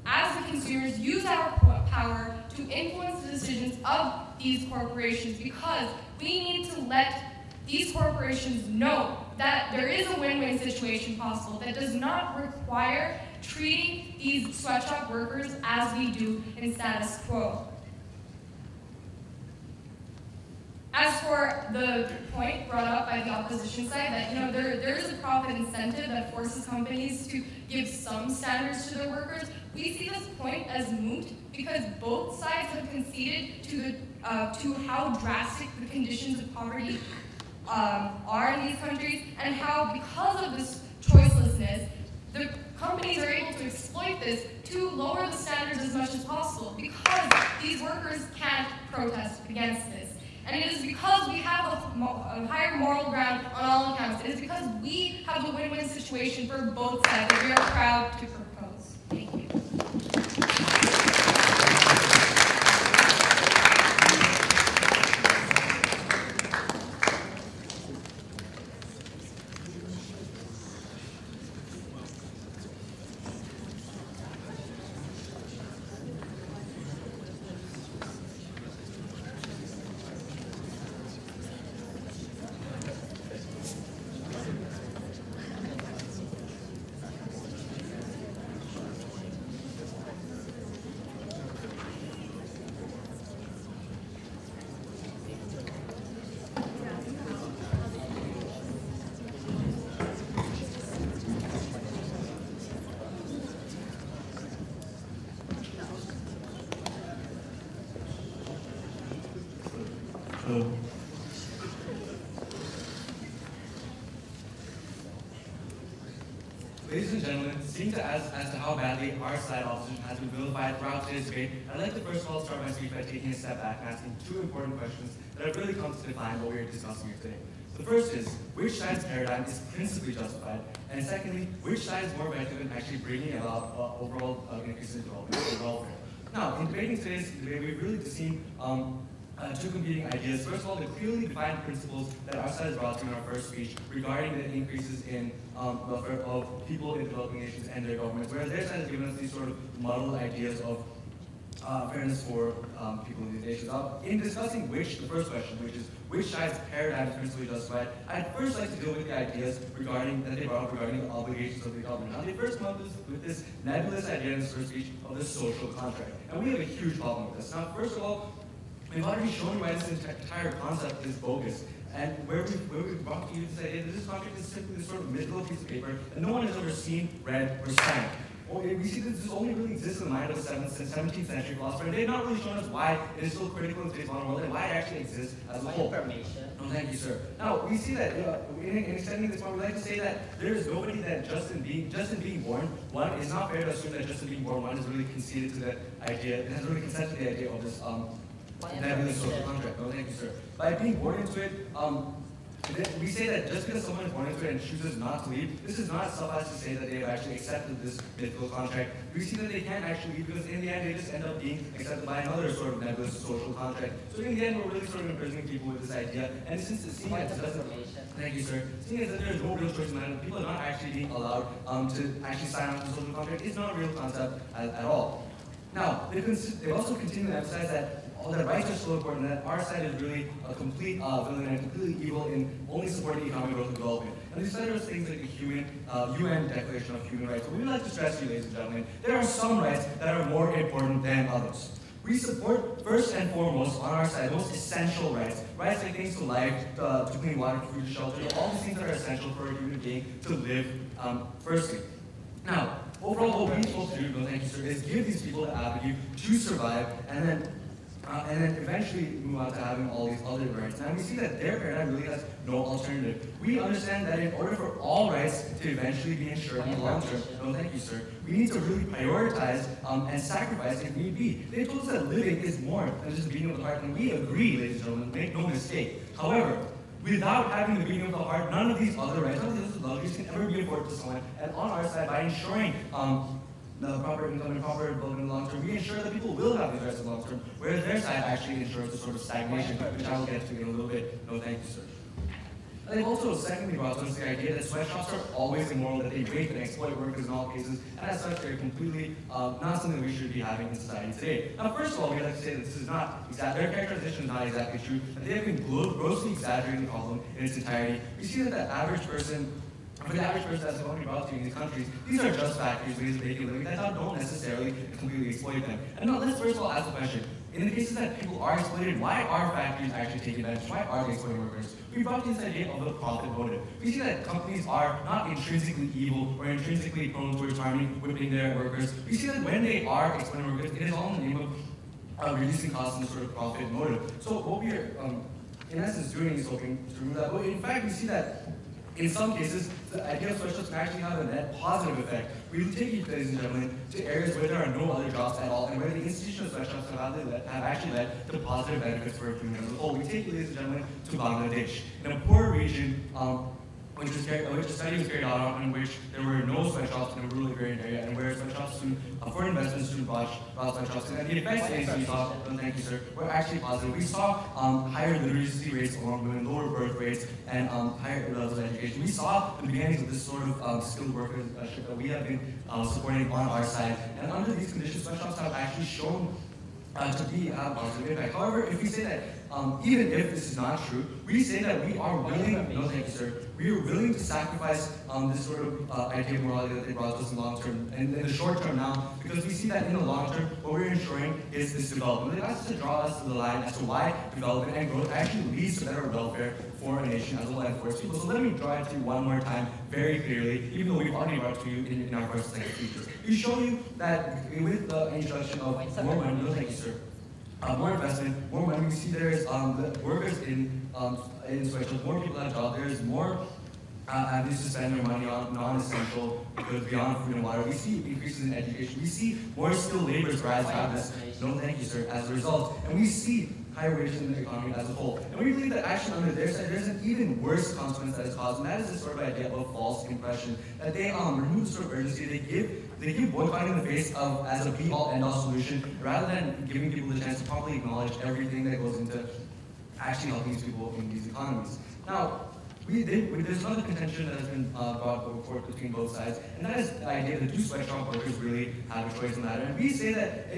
as the consumers, use our power to influence the decisions of these corporations, because we need to let these corporations know that there is a win-win situation possible that does not require treating these sweatshop workers as we do in status quo. As for the point brought up by the opposition side that there is a profit incentive that forces companies to give some standards to their workers, we see this point as moot because both sides have conceded to how drastic the conditions of poverty are in these countries, and how, because of this choicelessness, the companies are able to exploit this to lower the standards as much as possible, because these workers can't protest against this. And it is because we have a higher moral ground on all accounts. It is because we have a win-win situation for both sides that we are proud to propose. Thank you. Ladies and gentlemen, seeing as to how badly our side opposition has been vilified throughout today's debate, I'd like to first of all start my speech by taking a step back and asking two important questions that have really come to define what we are discussing here today. The first is, which side's paradigm is principally justified? And secondly, which side is more effective in actually bringing about overall increase in development and welfare? Now, in debating today's debate, we've really seen two competing ideas. First of all, the clearly defined principles that our side has brought to in our first speech regarding the increases in welfare of people in developing nations and their governments, whereas their side has given us these sort of muddled ideas of fairness for people in these nations. In discussing the first question, which is which side's paradigm is principally justified, I'd first like to deal with the ideas that they brought up regarding the obligations of the government. Now, they first come up with this nebulous idea in this first speech of the social contract, and we have a huge problem with this. Now, first of all, we've already shown why this entire concept is bogus, and where we've brought to you this idea that this contract is simply this sort of mythical piece of paper that no one has ever seen, read, or signed. We see that this only really exists in the mind of a 17th century philosopher, and they've not really shown us why it is so critical in today's modern world and why it actually exists as a whole. Information. Oh, thank you, sir. Now, we see that in extending this point, we like to say that there is nobody that just in being born, one, it's not fair to assume that just in being born, one has really conceded to the idea, it has really consented to the idea of this nebulous social contract. Oh, thank you, sir. By being born into it, we say that just because someone is born into it and chooses not to leave, this is not suffice to say that they have actually accepted this mythical contract. We see that they can't actually leave because in the end they just end up being accepted by another sort of nebulous social contract. So in the end, we're really sort of imprisoning people with this idea. And since it seems that thank you, sir. Seeing as that there is no real choice in that, people are not actually being allowed to actually sign on to the social contract, it's not a real concept at all. Now, they also continue to emphasize that rights are so important, that our side is really a complete villain and completely evil in only supporting economic growth and development. And these are things like the UN Declaration of Human Rights. But we would like to stress to you, ladies and gentlemen, there are some rights that are more important than others. We support, first and foremost, on our side, the most essential rights. Rights like things to life, to clean water, to food, to shelter, all these things that are essential for a human being to live, firstly. Now, overall, what we're supposed to do, thank you, sir, is give these people the avenue to survive, and then and then eventually move on to having all these other rights. Now we see that their paradigm really has no alternative. We understand that in order for all rights to eventually be ensured in the long term, no thank you sir, we need to really prioritize and sacrifice if need be. They told us that living is more than just beating of the heart, and we agree, ladies and gentlemen, make no mistake. However, without having the beating of the heart, none of these other rights, none of these luxuries can ever be afforded to someone. And on our side, by ensuring the proper income and proper development in the long term, we ensure that people will have these rights in the long term, whereas their side actually ensures a sort of stagnation, which I will get to in a little bit. No, thank you, sir. And they've also secondly brought us the idea that sweatshops are always immoral, that they rape and exploit workers in all cases, and as such, they're completely not something we should be having in society today. Now, first of all, we'd like to say that this is not their characterization is not exactly true, that they have been grossly exaggerating the problem in its entirety. We see that the average person, for the average person that's going to be brought to in these countries, these are just factories, ways of making a living that don't necessarily completely exploit them. And now, let's first of all ask the question, in the cases that people are exploited, why are factories actually taking advantage? Why are they exploiting workers? We brought this idea of the profit motive. We see that companies are not intrinsically evil or intrinsically prone towards harming, whipping their workers. We see that when they are exploiting workers, it is all in the name of reducing costs and sort of profit motive. So what we are, in essence, doing is hoping to remove that. But in fact, we see that in some cases, the idea of sweatshops can actually have a net positive effect. We will take you, ladies and gentlemen, to areas where there are no other jobs at all, and where the institution of sweatshops have actually led to positive benefits for a community as a whole. We take you, ladies and gentlemen, to Bangladesh, in a poor region, which a study was carried out on, in which there were no sweatshops in a rural agrarian area, and where sweatshops foreign investments soon bought sweatshops. And the effects we saw, thank you sir, were actually positive. We saw higher literacy rates among women, lower birth rates, and higher levels of education. We saw the beginnings of this sort of skilled workership that we have been supporting on our side. And under these conditions, sweatshops have actually shown to be a positive impact. However, if we say that, even if this is not true, we say that we are willing, no thank you sir, we are willing to sacrifice this sort of idea of morality that they brought us in the long term, and in the short term now, because we see that in the long term, what we're ensuring is this development. They've asked us to draw us to the line as to why development and growth actually leads to better welfare for a nation as a whole and for its people. So let me draw it to you one more time very clearly, even though we've already brought it to you in our first and second features. We show you that with the introduction of more money, no thank you sir, more investment, more money. We see there's the workers in sweatshops, more people have jobs, there's more avenues to spend their money on non-essential goods beyond food and water. We see increases in education. We see more skilled laborers rise out of this, no thank you sir, as a result. And we see higher wages in the economy as a whole. And we believe that actually under their side, there's an even worse consequence that is caused, and that is this sort of idea of false impression, that they remove the sort of urgency, they give boycotting the face of as a be-all, end-all solution, rather than giving people the chance to properly acknowledge everything that goes into actually helping these people in these economies. Now, there's another contention that has been brought forth between both sides, and that is the idea that do sweatshop workers really have a choice in the matter? And we say that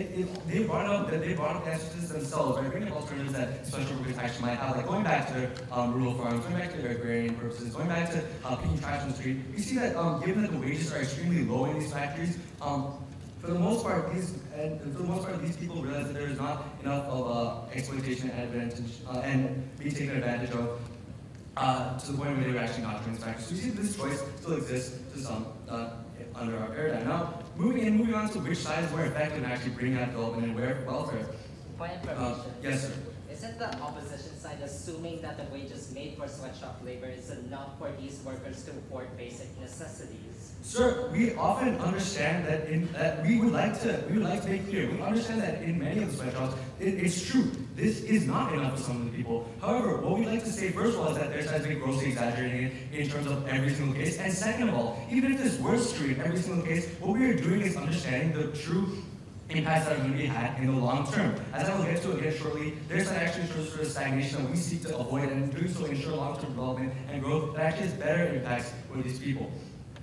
they brought up the answer to this themselves, by bringing up alternatives that sweatshop workers actually might have, like going back to their rural farms, going back to their agrarian purposes, going back to picking trash on the street. We see that given that the wages are extremely low in these factories, for the most part, these people realize that there is not enough of exploitation and advantage and being taken advantage of. To the point where they were actually not doing this practice. So you see this choice still exists to some under our paradigm. Now, moving on to which side is more effective in actually bringing out development and where welfare. Point of information. Yes, sir. Isn't the opposition side assuming that the wages made for sweatshop labor is enough for these workers to afford basic necessities? Sir, we often understand that we would like to make clear. We understand that in many of the sweatshops, it's true. This is not enough for some of the people. However, what we'd like to say first of all is that their side has been grossly exaggerating it in terms of every single case. And second of all, even if this were true in every single case, what we are doing is understanding the true impacts that are going to be had in the long term. As I will get to again shortly, their side actually shows sort of stagnation that we seek to avoid, and in doing so ensure long-term development and growth that actually has better impacts for these people.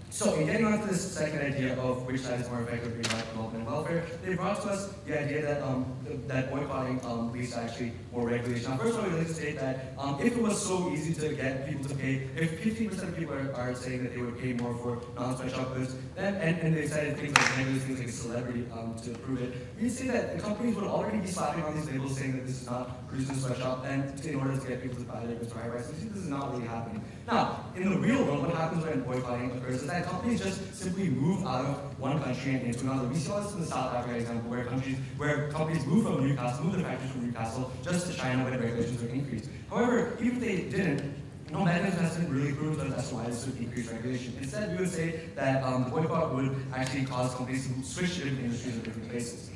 So in getting on to this second idea of which side is more effective for economic development and welfare, they brought to us the idea that that boycotting leads to actually more regulation. Now, first of all, we'd like to state that if it was so easy to get people to pay, if 15% of people are saying that they would pay more for non-sweatshop goods, then and they cited things like negative things like a celebrity to prove it, we'd say that the companies would already be slapping on these labels saying that this is not produced in a sweatshop, and in order to get people to buy their goods for higher prices. We see this is not really happening. Now, in the real world, what happens when boycotting occurs is that that companies just simply move out of one country and into another. We saw this in the South Africa example, where companies move from Newcastle, move their factories from Newcastle just to China when regulations were increased. However, even if they didn't, no mechanism has been really proven as to why this would increase regulation. Instead, we would say that the boycott would actually cause companies to switch to different industries or different places.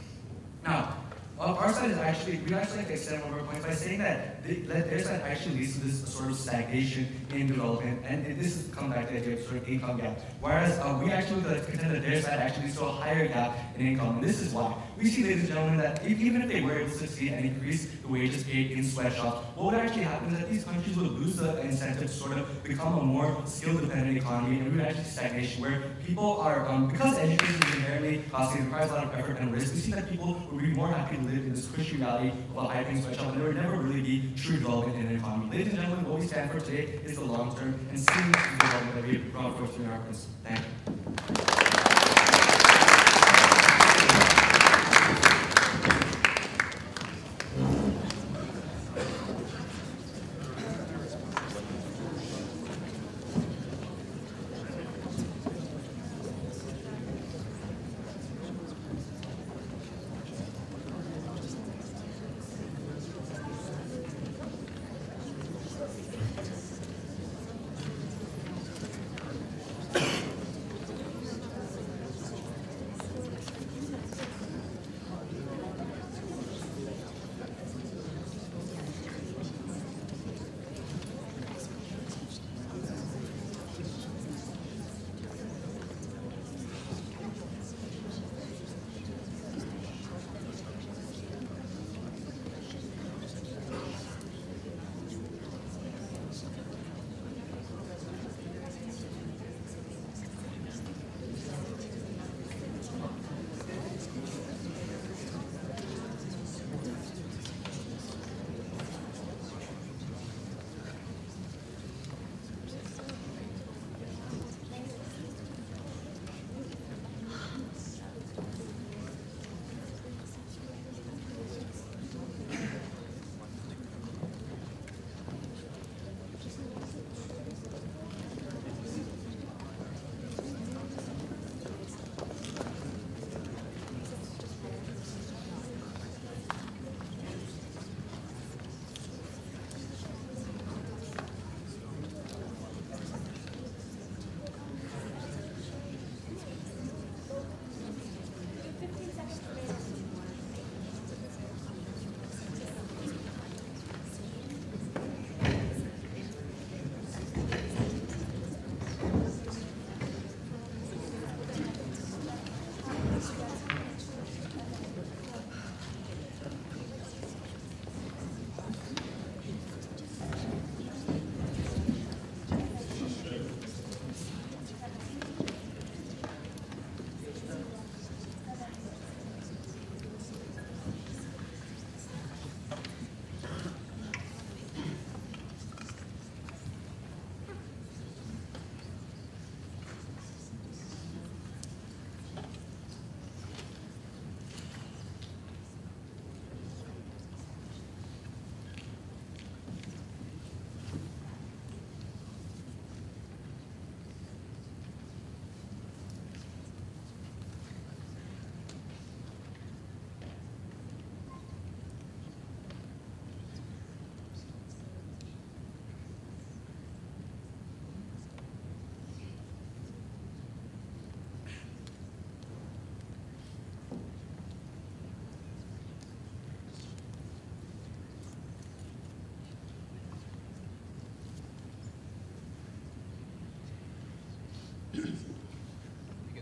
Now, our side is actually, we actually like to extend one of our points by saying that their side actually leads to this sort of stagnation in development, and this has come back to the idea of sort of income gap. Whereas we actually like to contend that their side actually leads to a higher gap in income, and this is why. We see, ladies and gentlemen, that even if they were able to succeed and increase the wages paid in sweatshops, what would actually happen is that these countries would lose the incentive to sort of become a more skill-dependent economy, and we would actually see stagnation, where people are, because education is inherently costly, it requires a lot of effort and risk, we see that people would be more happy to live in this cushy reality of a high-paying sweatshop, and there would never really be true development in an economy. Ladies and gentlemen, what we stand for today is the long term and seeing the development that we brought forth through our efforts. Thank you.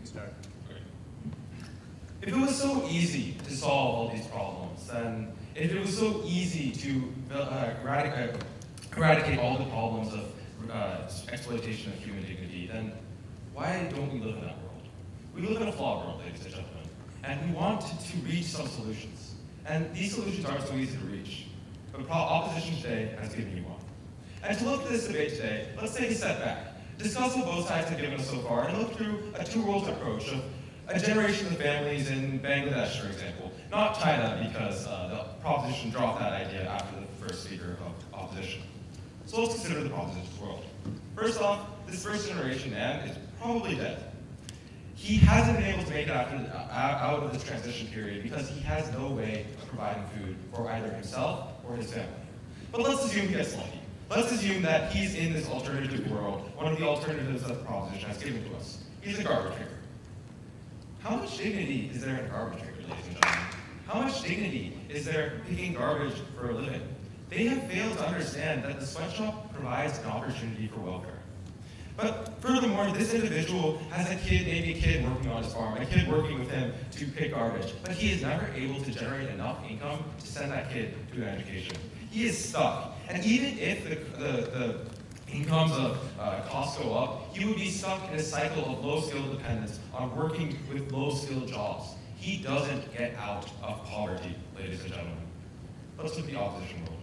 Start. If it was so easy to solve all these problems, then if it was so easy to eradicate all the problems of exploitation of human dignity, then why don't we live in that world? We live in a flawed world, ladies and gentlemen, and we want to reach some solutions. And these solutions aren't so easy to reach, but opposition today has given you one. And to look at this debate today, let's take a step back. Discuss what both sides have given us so far, and look through a two-world approach of a generation of families in Bangladesh, for example. Not China, because the proposition dropped that idea after the first speaker of opposition. So let's consider the proposition's world. First off, this first generation man is probably dead. He hasn't been able to make it out of this transition period because he has no way of providing food for either himself or his family. But let's assume he gets lucky. Let's assume that he's in this alternative world, one of the alternatives that the proposition has given to us. He's a garbage picker. How much dignity is there in a garbage picker, ladies and gentlemen? How much dignity is there picking garbage for a living? They have failed to understand that the sweatshop provides an opportunity for welfare. But furthermore, this individual has a kid, maybe a kid working on his farm, a kid working with him to pick garbage, but he is never able to generate enough income to send that kid to an education. He is stuck. And even if the incomes of costs go up, he would be stuck in a cycle of low-skill dependence on working with low-skilled jobs. He doesn't get out of poverty, ladies and gentlemen. Let's look at the opposition world.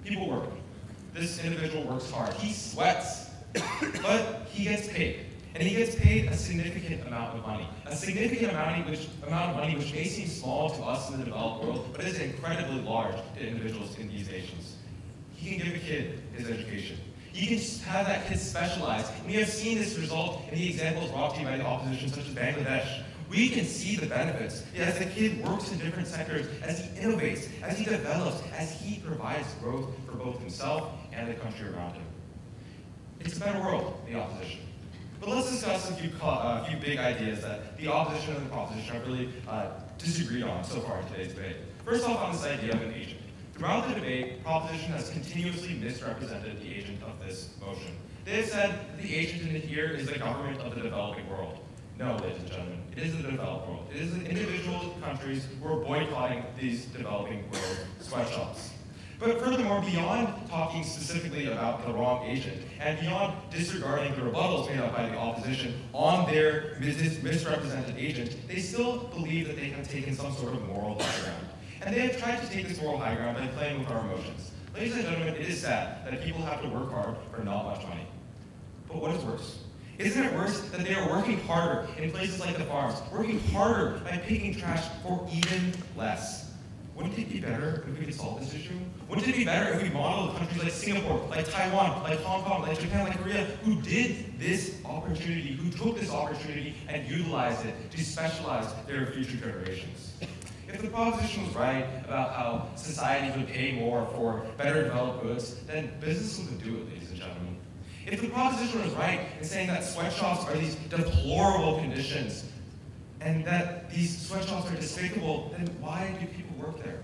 People work. This individual works hard. He sweats, but he gets paid. And he gets paid a significant amount of money. A significant amount of money which may seem small to us in the developed world, but is incredibly large to individuals in these nations. He can give a kid his education. He can have that kid specialize. And we have seen this result in the examples brought to you by the opposition, such as Bangladesh. We can see the benefits as the kid works in different sectors, as he innovates, as he develops, as he provides growth for both himself and the country around him. It's a better world, the opposition. But let's discuss a few big ideas that the opposition and the proposition have really disagreed on so far in today's debate. First off, on this idea of an agent. Throughout the debate, proposition has continuously misrepresented the agent of this motion. They have said that the agent in here is the government of the developing world. No, ladies and gentlemen, it is the developed world. It is the individual countries who are boycotting these developing world sweatshops. But furthermore, beyond talking specifically about the wrong agent, and beyond disregarding the rebuttals made up by the opposition on their misrepresented agent, they still believe that they have taken some sort of moral high ground. And they have tried to take this moral high ground by playing with our emotions. Ladies and gentlemen, it is sad that people have to work hard for not much money. But what is worse? Isn't it worse that they are working harder in places like the farms, working harder by picking trash for even less? Wouldn't it be better if we could solve this issue? Wouldn't it be better if we modeled countries like Singapore, like Taiwan, like Hong Kong, like Japan, like Korea, who did this opportunity, who took this opportunity and utilized it to specialize their future generations? If the proposition was right about how societies would pay more for better developed goods, then businesses would do it, ladies and gentlemen. If the proposition was right in saying that sweatshops are these deplorable conditions, and that these sweatshops are despicable, then why do people work there?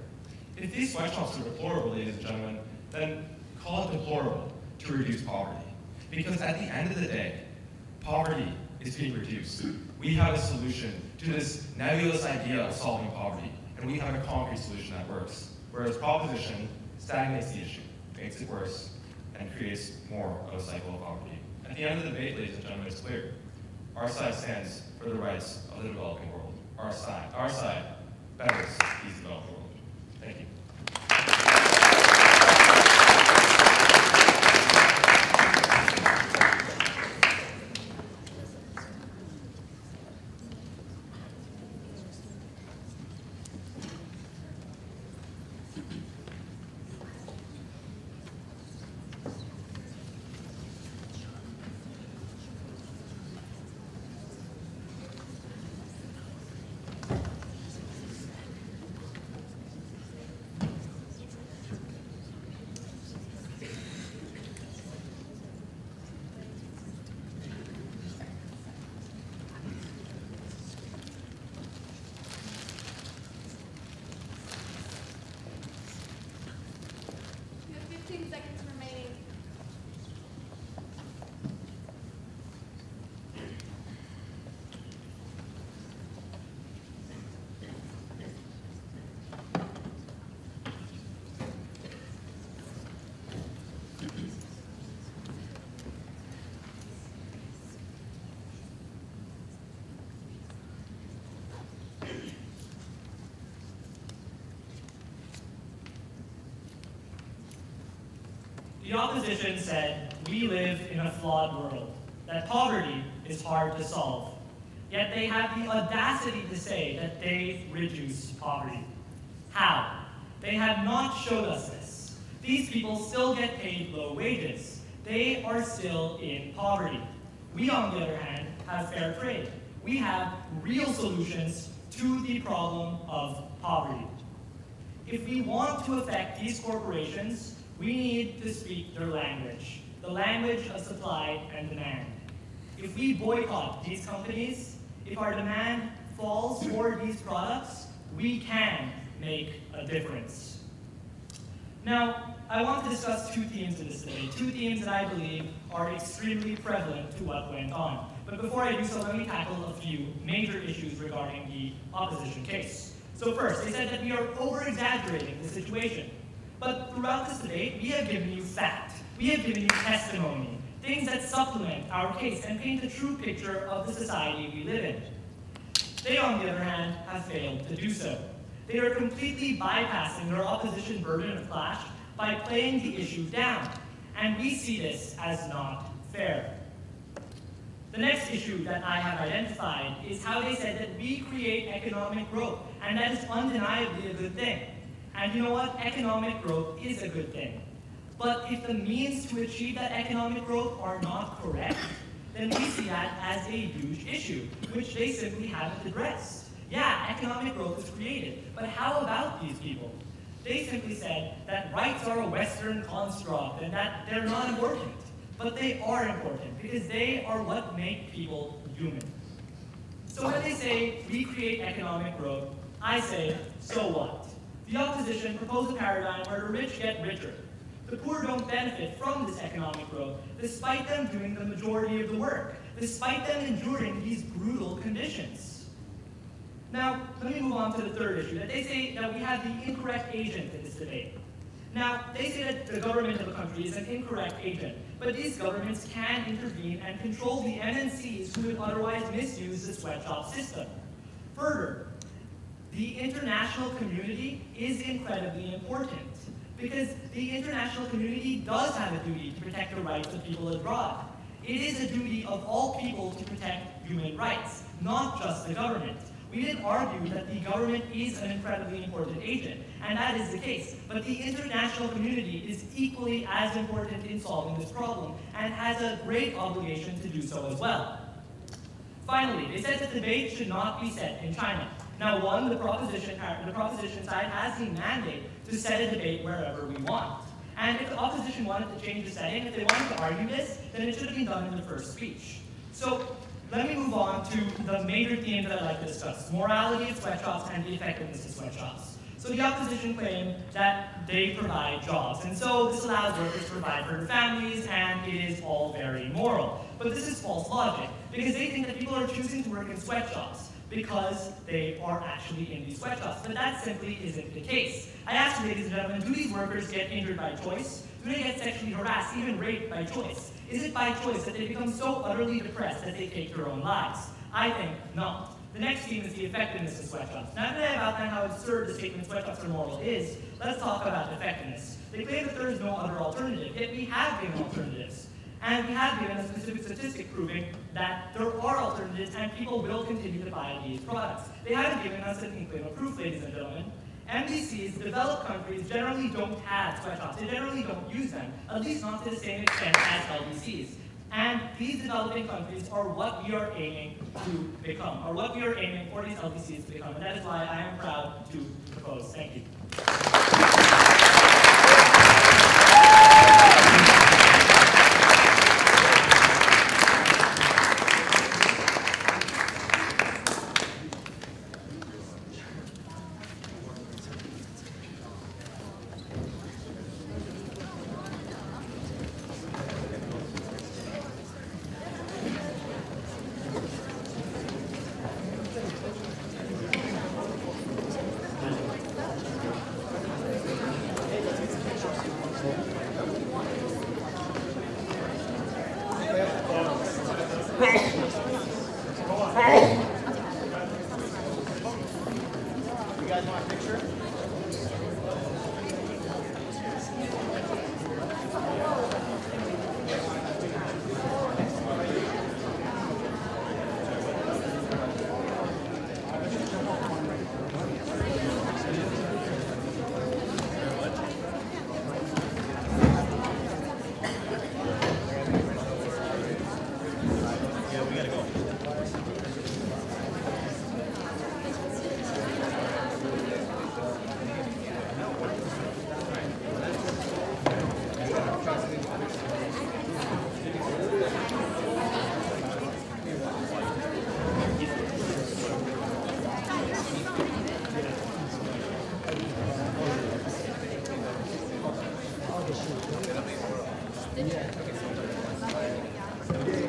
If these sweatshops are deplorable, ladies and gentlemen, then call it deplorable to reduce poverty. Because at the end of the day, poverty is being reduced. We have a solution to this nebulous idea of solving poverty, and we have a concrete solution that works. Whereas proposition stagnates the issue, makes it worse, and creates more of a cycle of poverty. At the end of the debate, ladies and gentlemen, it's clear. Our side stands for the rights of the developing world. Our side betters these developing world. Thank you. The opposition said, we live in a flawed world, that poverty is hard to solve. Yet they have the audacity to say that they reduce poverty. How? They have not showed us this. These people still get paid low wages. They are still in poverty. We, on the other hand, have fair trade. We have real solutions to the problem of poverty. If we want to affect these corporations, we need to speak their language, the language of supply and demand. If we boycott these companies, if our demand falls for these products, we can make a difference. Now, I want to discuss two themes in this debate, two themes that I believe are extremely prevalent to what went on. But before I do so, let me tackle a few major issues regarding the opposition case. So first, they said that we are over-exaggerating the situation. But throughout this debate, we have given you fact. We have given you testimony, things that supplement our case and paint a true picture of the society we live in. They, on the other hand, have failed to do so. They are completely bypassing their opposition burden of clash by playing the issue down. And we see this as not fair. The next issue that I have identified is how they said that we create economic growth, and that is undeniably a good thing. And you know what? Economic growth is a good thing. But if the means to achieve that economic growth are not correct, then we see that as a huge issue, which they simply haven't addressed. Yeah, economic growth is created, but how about these people? They simply said that rights are a Western construct and that they're not important. But they are important because they are what make people human. So when they say we create economic growth, I say, so what? The opposition proposed a paradigm where the rich get richer. The poor don't benefit from this economic growth, despite them doing the majority of the work, despite them enduring these brutal conditions. Now, let me move on to the third issue, that they say that we have the incorrect agent in this debate. Now, they say that the government of a country is an incorrect agent, but these governments can intervene and control the MNCs who would otherwise misuse the sweatshop system. Further, the international community is incredibly important because the international community does have a duty to protect the rights of people abroad. It is a duty of all people to protect human rights, not just the government. We did argue that the government is an incredibly important agent, and that is the case. But the international community is equally as important in solving this problem, and has a great obligation to do so as well. Finally, they said that debate should not be set in China. Now, one, the proposition side has the mandate to set a debate wherever we want. And if the opposition wanted to change the setting, if they wanted to argue this, then it should have been done in the first speech. So, let me move on to the major theme that I'd like to discuss, morality of sweatshops and the effectiveness of sweatshops. So the opposition claim that they provide jobs, and so this allows workers to provide for their families, and it is all very moral. But this is false logic, because they think that people are choosing to work in sweatshops because they are actually in these sweatshops, but that simply isn't the case. I asked you, ladies and gentlemen, do these workers get injured by choice? Do they get sexually harassed, even raped by choice? Is it by choice that they become so utterly depressed that they take their own lives? I think not. The next theme is the effectiveness of sweatshops. Now that I have outlined how absurd the statement sweatshops are moral is, let's talk about effectiveness. They claim that there is no other alternative, yet we have given alternatives. And we have given a specific statistic proving that there are alternatives and people will continue to buy these products. They haven't given us an inkling of proof, ladies and gentlemen. MDCs, developed countries, generally don't have sweatshops. They generally don't use them, at least not to the same extent as LDCs. And these developing countries are what we are aiming to become, or what we are aiming for these LDCs to become. And that is why I am proud to propose. Thank you. issue.